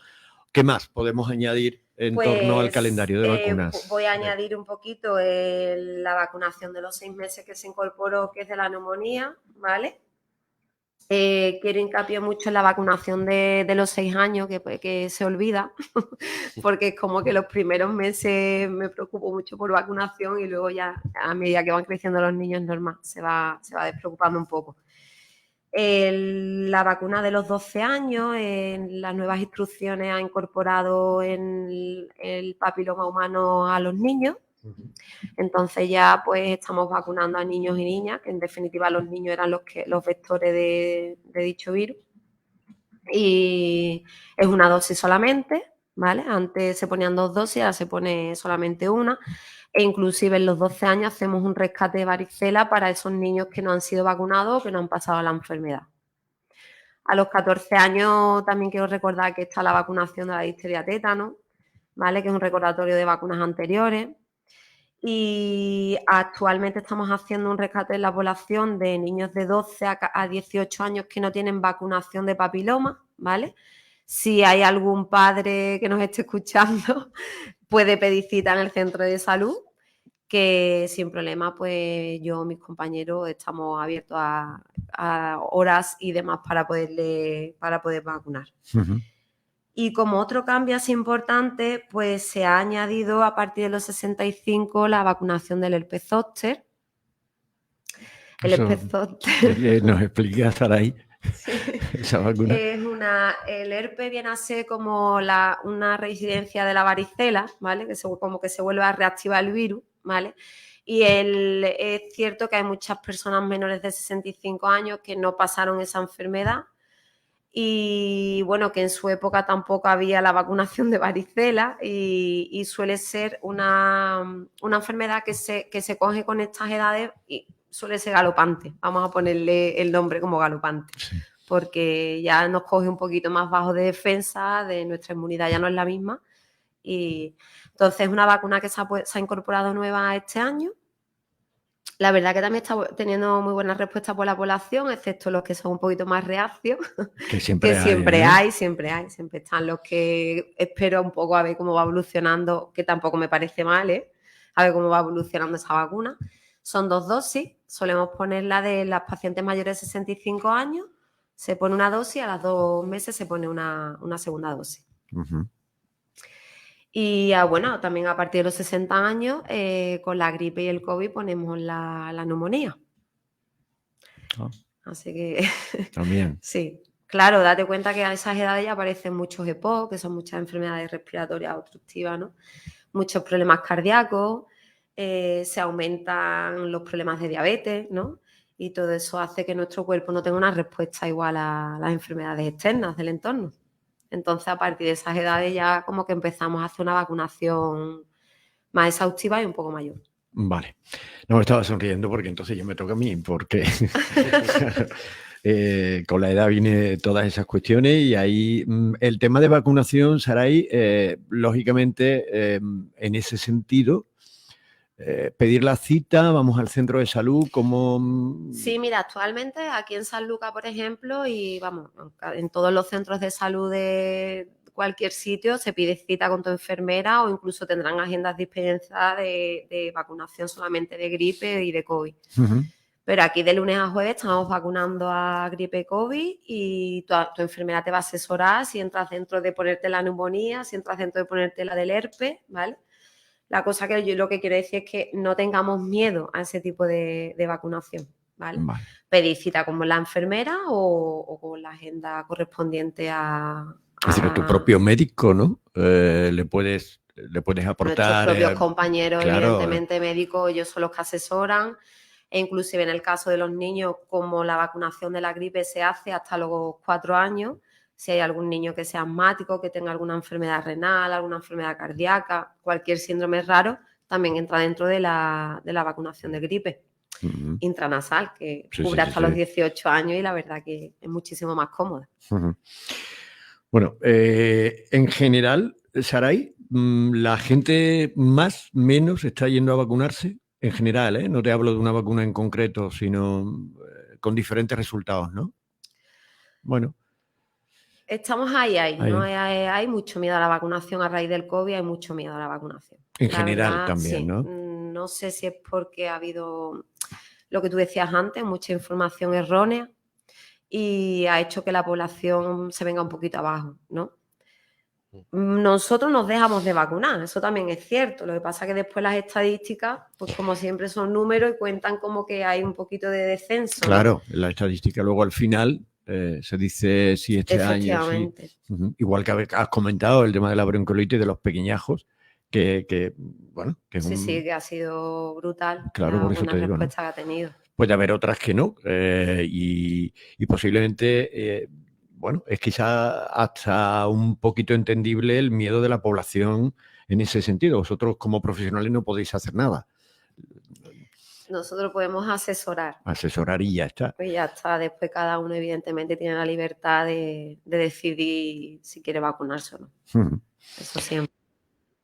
¿Qué más podemos añadir en torno al calendario de vacunas? Voy a añadir un poquito la vacunación de los 6 meses que se incorporó, que es de la neumonía, ¿vale? Quiero hincapié mucho en la vacunación de los 6 años, que se olvida, porque es como que los primeros meses me preocupo mucho por vacunación y luego ya a medida que van creciendo los niños normal, se va despreocupando un poco. La vacuna de los 12 años, en las nuevas instrucciones ha incorporado el papiloma humano a los niños. Entonces ya pues estamos vacunando a niños y niñas, que en definitiva los niños eran los vectores de dicho virus. Y es una dosis solamente, ¿vale? Antes se ponían 2 dosis, ahora se pone solamente una. E inclusive en los 12 años hacemos un rescate de varicela para esos niños que no han sido vacunados o que no han pasado la enfermedad. A los 14 años también quiero recordar que está la vacunación de la difteria tétano, ¿vale? Que es un recordatorio de vacunas anteriores. Y actualmente estamos haciendo un rescate en la población de niños de 12 a 18 años que no tienen vacunación de papiloma, ¿vale? Si hay algún padre que nos esté escuchando, puede pedir cita en el centro de salud, que sin problema, pues yo y mis compañeros estamos abiertos a horas y demás para poder vacunar. Y como otro cambio así importante, pues se ha añadido a partir de los 65 la vacunación del herpes zóster. El herpes zóster. ¿Nos explica, Saray? Sí. Esa vacuna. El herpes viene a ser como una reincidencia de la varicela, ¿vale? Como que se vuelve a reactivar el virus, ¿vale? Y es cierto que hay muchas personas menores de 65 años que no pasaron esa enfermedad y, bueno, que en su época tampoco había la vacunación de varicela y suele ser una enfermedad que se coge con estas edades y suele ser galopante. Vamos a ponerle el nombre como galopante. Sí. Porque ya nos coge un poquito más bajo de defensa, de nuestra inmunidad ya no es la misma. Y entonces es una vacuna que se ha incorporado nueva este año. La verdad que también está teniendo muy buena respuesta por la población, excepto los que son un poquito más reacios, Que siempre que hay, siempre ¿eh? hay, siempre están los que espero un poco a ver cómo va evolucionando, que tampoco me parece mal, a ver cómo va evolucionando esa vacuna. Son 2 dosis, solemos ponerla de las pacientes mayores de 65 años, se pone una dosis, a los 2 meses se pone una segunda dosis. Ujú. Y bueno, también a partir de los 60 años, con la gripe y el COVID ponemos la neumonía. Ah, Así que también. sí, claro, date cuenta que a esas edades ya aparecen muchos EPOC, que son muchas enfermedades respiratorias obstructivas, ¿no? Muchos problemas cardíacos, se aumentan los problemas de diabetes, ¿no? Y todo eso hace que nuestro cuerpo no tenga una respuesta igual a las enfermedades externas del entorno. Entonces, a partir de esas edades ya como que empezamos a hacer una vacunación más exhaustiva y un poco mayor. Vale. No, estaba sonriendo porque entonces ya me toca a mí, porque con la edad viene todas esas cuestiones y ahí el tema de vacunación, Saray, lógicamente, en ese sentido, pedir la cita, vamos al centro de salud, como... Sí, mira, actualmente aquí en San Lucas, por ejemplo, y vamos, en todos los centros de salud de cualquier sitio se pide cita con tu enfermera o incluso tendrán agendas dispensadas de vacunación solamente de gripe y de COVID. Ujú. Pero aquí de lunes a jueves estamos vacunando a gripe y COVID y tu enfermera te va a asesorar si entras dentro de ponerte la neumonía, si entras dentro de ponerte la del herpes, ¿vale? La cosa que yo lo que quiero decir es que no tengamos miedo a ese tipo de vacunación, ¿vale? Vale. Pedir cita con la enfermera o con la agenda correspondiente Es decir, a tu propio médico, ¿no? Le puedes nuestros aportar... propios compañeros, claro, evidentemente médicos, ellos son los que asesoran, e inclusive en el caso de los niños, como la vacunación de la gripe se hace hasta los 4 años, si hay algún niño que sea asmático, que tenga alguna enfermedad renal, alguna enfermedad cardíaca, cualquier síndrome raro, también entra dentro de la vacunación de gripe Ujú. intranasal, que Sí, cubre sí, hasta sí. los 18 años y la verdad que es muchísimo más cómoda. Ujú. Bueno, en general, Saray, la gente más menos está yendo a vacunarse, en general, ¿eh? No te hablo de una vacuna en concreto, sino con diferentes resultados, ¿no? Bueno, Estamos ahí, ¿no? ahí. Hay mucho miedo a la vacunación a raíz del COVID, hay mucho miedo a la vacunación. En La general verdad, también, sí. ¿no? No sé si es porque ha habido lo que tú decías antes, mucha información errónea y ha hecho que la población se venga un poquito abajo, ¿no? Nosotros nos dejamos de vacunar, eso también es cierto. Lo que pasa es que después las estadísticas, pues como siempre son números y cuentan como que hay un poquito de descenso, ¿no? Claro, en la estadística luego al final se dice si este año, sí. Efectivamente. Igual que has comentado el tema de la bronquiolitis de los pequeñajos, bueno, que es Sí, que ha sido brutal Claro, la por eso buena te digo, ¿no? respuesta que ha tenido. Puede haber otras que no, y posiblemente, bueno, es quizá hasta un poquito entendible el miedo de la población en ese sentido. Vosotros como profesionales no podéis hacer nada, Nosotros podemos asesorar, asesorar y ya está. pues ya está. Después cada uno evidentemente tiene la libertad de decidir si quiere vacunarse o no. Ujú. Eso siempre.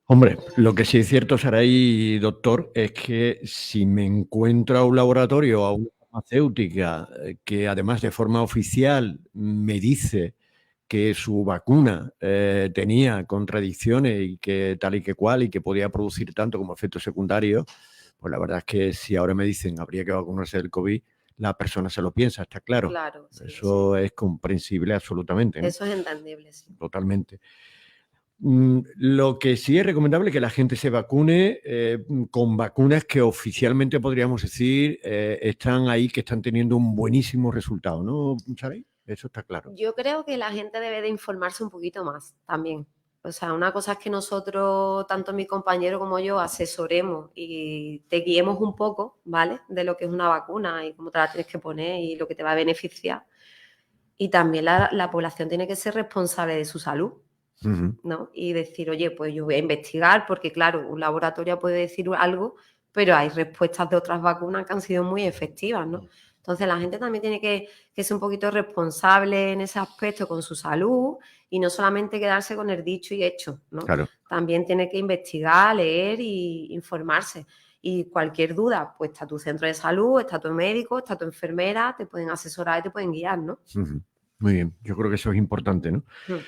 Hombre, lo que sí es cierto, Saray, doctor, es que si me encuentro a un laboratorio, a una farmacéutica, que además de forma oficial me dice que su vacuna tenía contradicciones y que tal y que cual y que podía producir tanto como efectos secundarios, pues la verdad es que si ahora me dicen habría que vacunarse del COVID, la persona se lo piensa, está claro. Claro, sí, Eso es comprensible absolutamente, ¿no? eso es entendible, sí. Totalmente. Lo que sí es recomendable es que la gente se vacune con vacunas que oficialmente podríamos decir están ahí, que están teniendo un buenísimo resultado, ¿no, Saray? Eso está claro. Yo creo que la gente debe de informarse un poquito más también. O sea, una cosa es que nosotros, tanto mi compañero como yo, asesoremos y te guiemos un poco, ¿vale? De lo que es una vacuna y cómo te la tienes que poner y lo que te va a beneficiar. Y también la población tiene que ser responsable de su salud, Ujú. ¿no? Y decir, oye, pues yo voy a investigar porque, claro, un laboratorio puede decir algo, pero hay respuestas de otras vacunas que han sido muy efectivas, ¿no? Entonces la gente también tiene que ser un poquito responsable en ese aspecto con su salud y no solamente quedarse con el dicho y hecho, ¿no? Claro. También tiene que investigar, leer y informarse. Y cualquier duda, pues está tu centro de salud, está tu médico, está tu enfermera, te pueden asesorar y te pueden guiar, ¿no? Muy bien, yo creo que eso es importante, ¿no?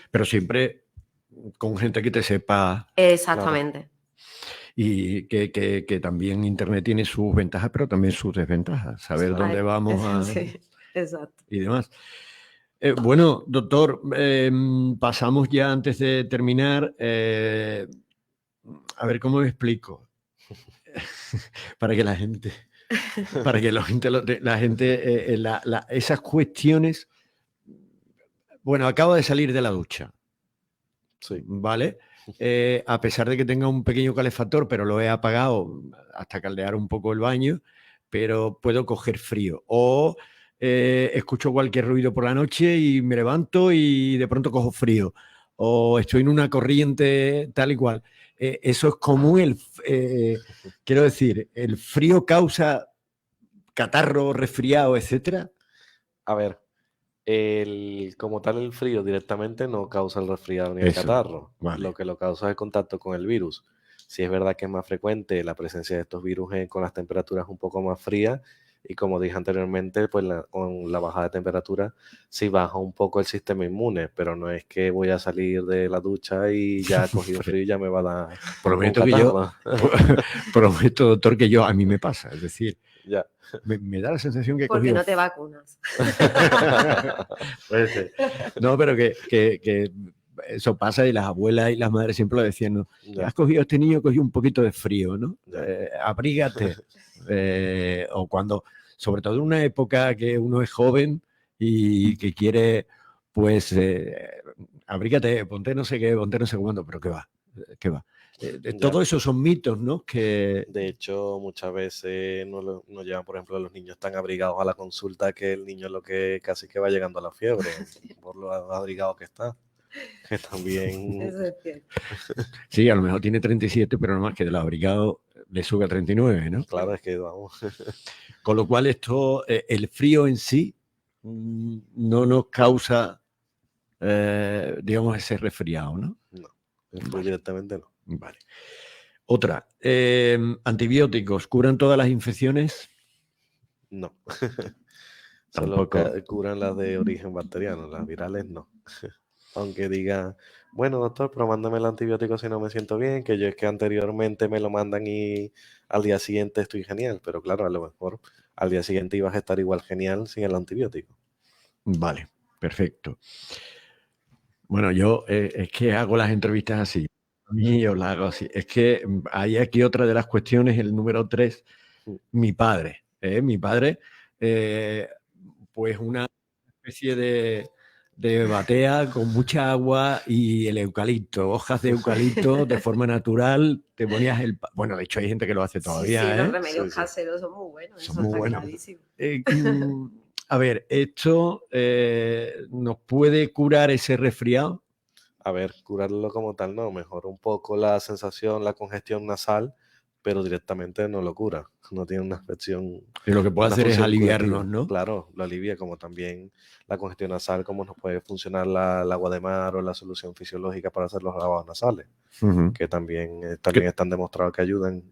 Pero siempre con gente que te sepa. Exactamente. Claro. Y que también Internet tiene sus ventajas, pero también sus desventajas. Saber dónde vamos a... Sí, exacto. Y demás. Bueno, doctor, pasamos ya antes de terminar. A ver cómo me explico. Para que la gente... esas cuestiones... Bueno, acabo de salir de la ducha. Sí. ¿Vale? A pesar de que tenga un pequeño calefactor, pero lo he apagado hasta caldear un poco el baño, pero puedo coger frío. O escucho cualquier ruido por la noche y me levanto y de pronto cojo frío. O estoy en una corriente tal y cual. Eso es común. Quiero decir, ¿el frío causa catarro, resfriado, etcétera? A ver, como tal el frío directamente no causa el resfriado ni el catarro. Vale. Lo que lo causa es el contacto con el virus. Sí es verdad que es más frecuente la presencia de estos virus con las temperaturas un poco más frías y como dije anteriormente, pues con la bajada de temperatura sí baja un poco el sistema inmune, pero no es que voy a salir de la ducha y ya he cogido frío y ya me va a dar Prometo, doctor, que a mí me pasa, es decir, ya. Me da la sensación que he Porque cogido... no te vacunas. Puede ser. No, pero que eso pasa y las abuelas y las madres siempre lo decían, ¿no? Has cogido este niño, cogió un poquito de frío, ¿no? Abrígate. O cuando, sobre todo en una época que uno es joven y que quiere, pues, abrígate, ponte no sé qué, ponte no sé cuándo, pero ¿qué va? Todo eso son mitos, ¿no? Que... De hecho, muchas veces nos llevan, por ejemplo, los niños tan abrigados a la consulta que el niño lo que casi que va llegando a la fiebre por lo abrigado que está. Que también... Eso es cierto. Sí, a lo mejor tiene 37, pero nomás que de lo abrigado le sube a 39, ¿no? Claro, es que vamos. Con lo cual esto, el frío en sí no nos causa, digamos, ese resfriado, ¿no? No, el frío directamente no. Vale. Otra, antibióticos, ¿curan todas las infecciones? No. Solo curan las de origen bacteriano, las virales no. Aunque diga, bueno doctor, pero mándame el antibiótico si no me siento bien, que yo es que anteriormente me lo mandan y al día siguiente estoy genial, pero claro, a lo mejor al día siguiente ibas a estar igual genial sin el antibiótico. Vale, perfecto. Bueno, yo es que hago las entrevistas así. A mí yo las hago así. Es que hay aquí otra de las cuestiones, el número 3, mi padre. Pues una especie de batea con mucha agua y el eucalipto, hojas de eucalipto de forma natural, te ponías bueno, de hecho hay gente que lo hace todavía. Sí, los remedios caseros son muy buenos. Son muy buenos. A ver, ¿esto nos puede curar ese resfriado? A ver, curarlo como tal no, mejora un poco la sensación, la congestión nasal, pero directamente no lo cura, no tiene una afección. Y lo que puede hacer es aliviarnos, ¿no? Claro, lo alivia, como también la congestión nasal, como nos puede funcionar el agua de mar o la solución fisiológica para hacer los lavados nasales, que también están demostrados que ayudan.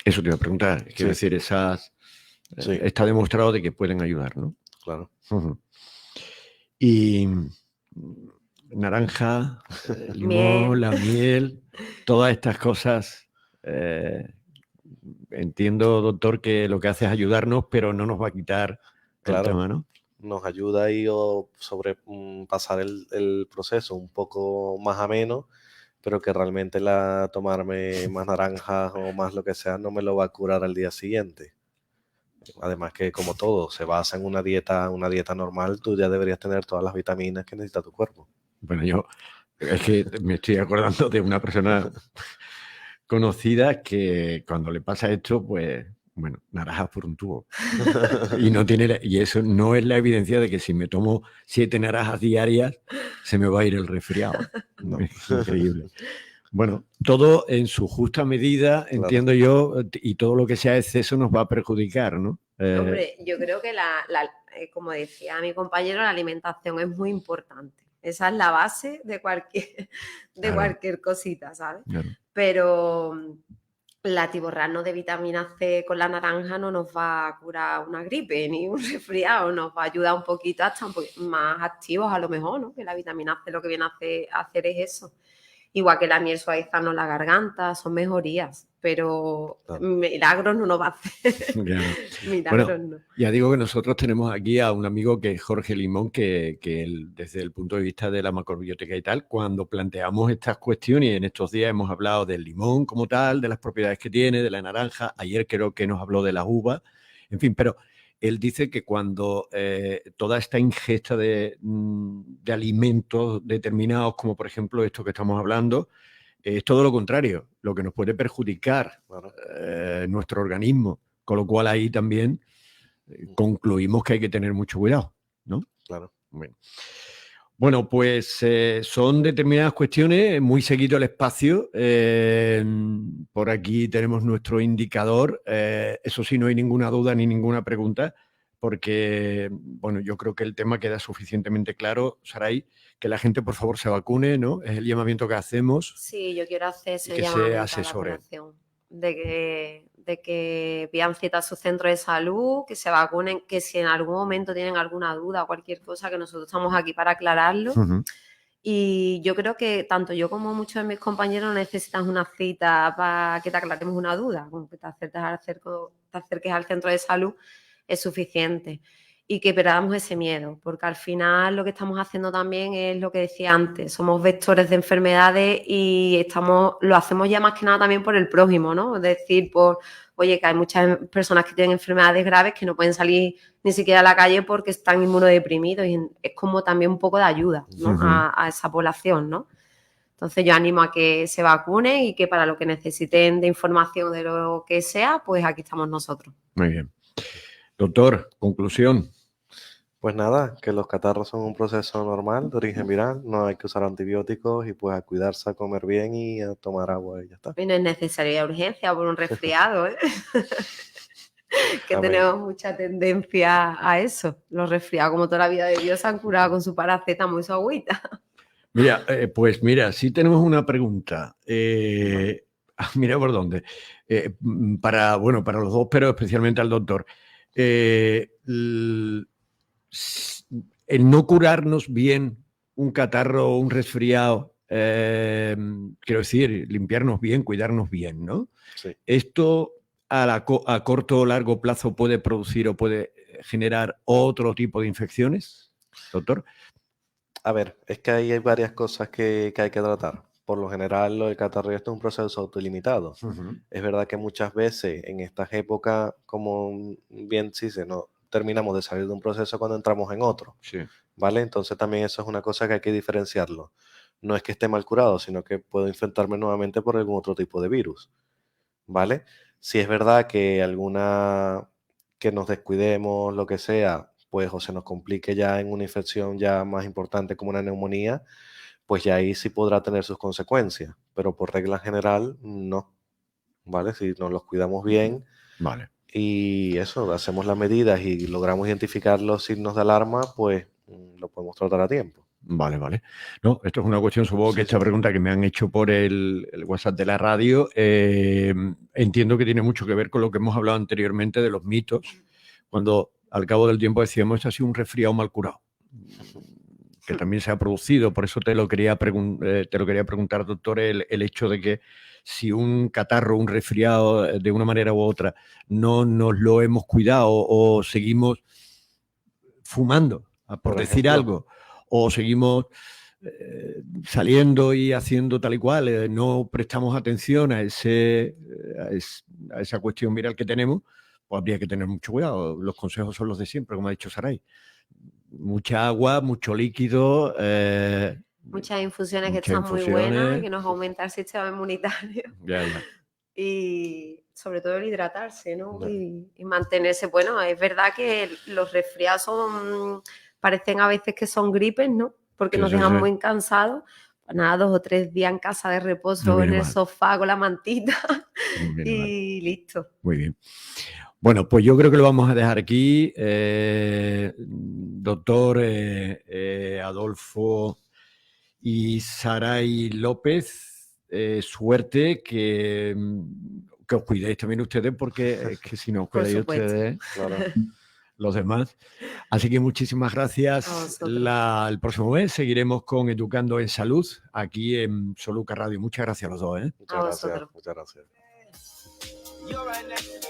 Eso te iba a preguntar, quiero decir, está demostrado de que pueden ayudar, ¿no? Claro. Y naranja, limón, la miel, todas estas cosas... entiendo, doctor, que lo que hace es ayudarnos, pero no nos va a quitar el tema, ¿no? Nos ayuda ahí pasar el proceso un poco más ameno, pero que realmente tomarme más naranjas o más lo que sea no me lo va a curar al día siguiente. Además que, como todo, se basa en una dieta normal, tú ya deberías tener todas las vitaminas que necesita tu cuerpo. Bueno, es que me estoy acordando de una persona conocida que cuando le pasa esto, pues, bueno, naranjas por un tubo. Y eso no es la evidencia de que si me tomo 7 naranjas diarias, se me va a ir el resfriado. No, es increíble. Bueno, todo en su justa medida, Claro. entiendo yo, y todo lo que sea exceso nos va a perjudicar, ¿no? Hombre, yo creo que como decía mi compañero, la alimentación es muy importante. Esa es la base de Claro. cualquier cosita, ¿sabes? Claro. Pero la atiborrarnos de vitamina C con la naranja no nos va a curar una gripe ni un resfriado, nos va a ayudar un poquito a estar más activos a lo mejor, ¿no? Que la vitamina C lo que viene a hacer es eso. Igual que la miel suavizarnos la garganta, son mejorías, pero Claro. milagros no nos va a hacer. Claro. Milagros Bueno, no. ya digo que nosotros tenemos aquí a un amigo que es Jorge Limón, que él, desde el punto de vista de la macrobiótica y tal, cuando planteamos estas cuestiones, y en estos días hemos hablado del limón como tal, de las propiedades que tiene, de la naranja, ayer creo que nos habló de las uvas, en fin, pero él dice que cuando toda esta ingesta de alimentos determinados, como por ejemplo esto que estamos hablando, es todo lo contrario, lo que nos puede perjudicar Claro. nuestro organismo, con lo cual ahí también concluimos que hay que tener mucho cuidado, ¿no? Claro. Bueno, pues son determinadas cuestiones, muy seguido el espacio. Por aquí tenemos nuestro indicador. Eso sí, no hay ninguna duda ni ninguna pregunta, porque, bueno, yo creo que el tema queda suficientemente claro, Saray, que la gente por favor se vacune, ¿no? Es el llamamiento que hacemos. Sí, yo quiero hacer ese que se llamamiento a la asesore. población de que pidan cita a su centro de salud, que se vacunen, que si en algún momento tienen alguna duda o cualquier cosa, que nosotros estamos aquí para aclararlo. Ujú. Y yo creo que tanto yo como muchos de mis compañeros necesitan una cita para que te aclaremos una duda, como que te acerques al centro de salud es suficiente. Y que perdamos ese miedo, porque al final lo que estamos haciendo también es lo que decía antes, somos vectores de enfermedades y lo hacemos ya más que nada también por el prójimo, ¿no? Es decir, oye, que hay muchas personas que tienen enfermedades graves que no pueden salir ni siquiera a la calle porque están inmunodeprimidos y es como también un poco de ayuda, ¿no? Ujú. a esa población, ¿no? Entonces yo animo a que se vacunen y que para lo que necesiten de información de lo que sea, pues aquí estamos nosotros. Muy bien. Doctor, conclusión. Pues nada, que los catarros son un proceso normal de origen viral, no hay que usar antibióticos y pues a cuidarse, a comer bien y a tomar agua y ya está. Y no es necesaria urgencia por un resfriado, ¿eh? Que Amén. tenemos mucha tendencia a eso. Los resfriados, como toda la vida de Dios, se han curado con su paracetamol y su agüita. Mira, pues mira, sí tenemos una pregunta. Mira por dónde. Para los dos, pero especialmente al doctor. El no curarnos bien un catarro o un resfriado, quiero decir, limpiarnos bien, cuidarnos bien, ¿no? Sí. Esto a corto o largo plazo puede producir o puede generar otro tipo de infecciones, doctor. A ver, es que ahí hay varias cosas que hay que tratar. Por lo general, lo del catarro es un proceso autolimitado. Es verdad que muchas veces en estas épocas, como bien se dice, no terminamos de salir de un proceso cuando entramos en otro, Sí. ¿vale? Entonces también eso es una cosa que hay que diferenciarlo. No es que esté mal curado, sino que puedo infectarme nuevamente por algún otro tipo de virus, ¿vale? Si es verdad que que nos descuidemos, lo que sea, pues o se nos complique ya en una infección ya más importante como una neumonía, pues ya ahí sí podrá tener sus consecuencias, pero por regla general no, ¿vale? Si nos los cuidamos bien Vale. y eso, hacemos las medidas y logramos identificar los signos de alarma, pues lo podemos tratar a tiempo. Vale. No, esto es una cuestión, supongo que Sí, esta sí. pregunta que me han hecho por el WhatsApp de la radio, entiendo que tiene mucho que ver con lo que hemos hablado anteriormente de los mitos, cuando al cabo del tiempo decíamos, esto ha sido un resfriado mal curado, que también se ha producido. Por eso te lo quería preguntar, doctor, el hecho de que si un catarro, un resfriado, de una manera u otra, no nos lo hemos cuidado o seguimos fumando, por decir ejemplo. algo, o seguimos saliendo y haciendo tal y cual, no prestamos atención a esa cuestión viral que tenemos, pues habría que tener mucho cuidado. Los consejos son los de siempre, como ha dicho Saray. Mucha agua, mucho líquido. Muchas infusiones que muchas están muy buenas y infusiones. que nos aumenta el sistema inmunitario. Ya. Y sobre todo el hidratarse, ¿no? Ya. Y mantenerse. Bueno, es verdad que los resfriados parecen a veces que son gripes, ¿no? Porque Sí, nos sí, dejan sí. muy cansados. nada, 2 o 3 días en casa de reposo No en viene el mal. sofá con la mantita No viene mal. y listo. Muy bien. Bueno, pues yo creo que lo vamos a dejar aquí. Doctor Adolfo y Saray López, suerte, que os cuidéis también ustedes, porque es que si no os Por cuidáis supuesto. ustedes, Claro. los demás. Así que muchísimas A gracias. vosotros. El próximo mes seguiremos con Educando en Salud aquí en Soluca Radio. Muchas gracias a los dos. Muchas A gracias. vosotros. Muchas gracias. You're right next.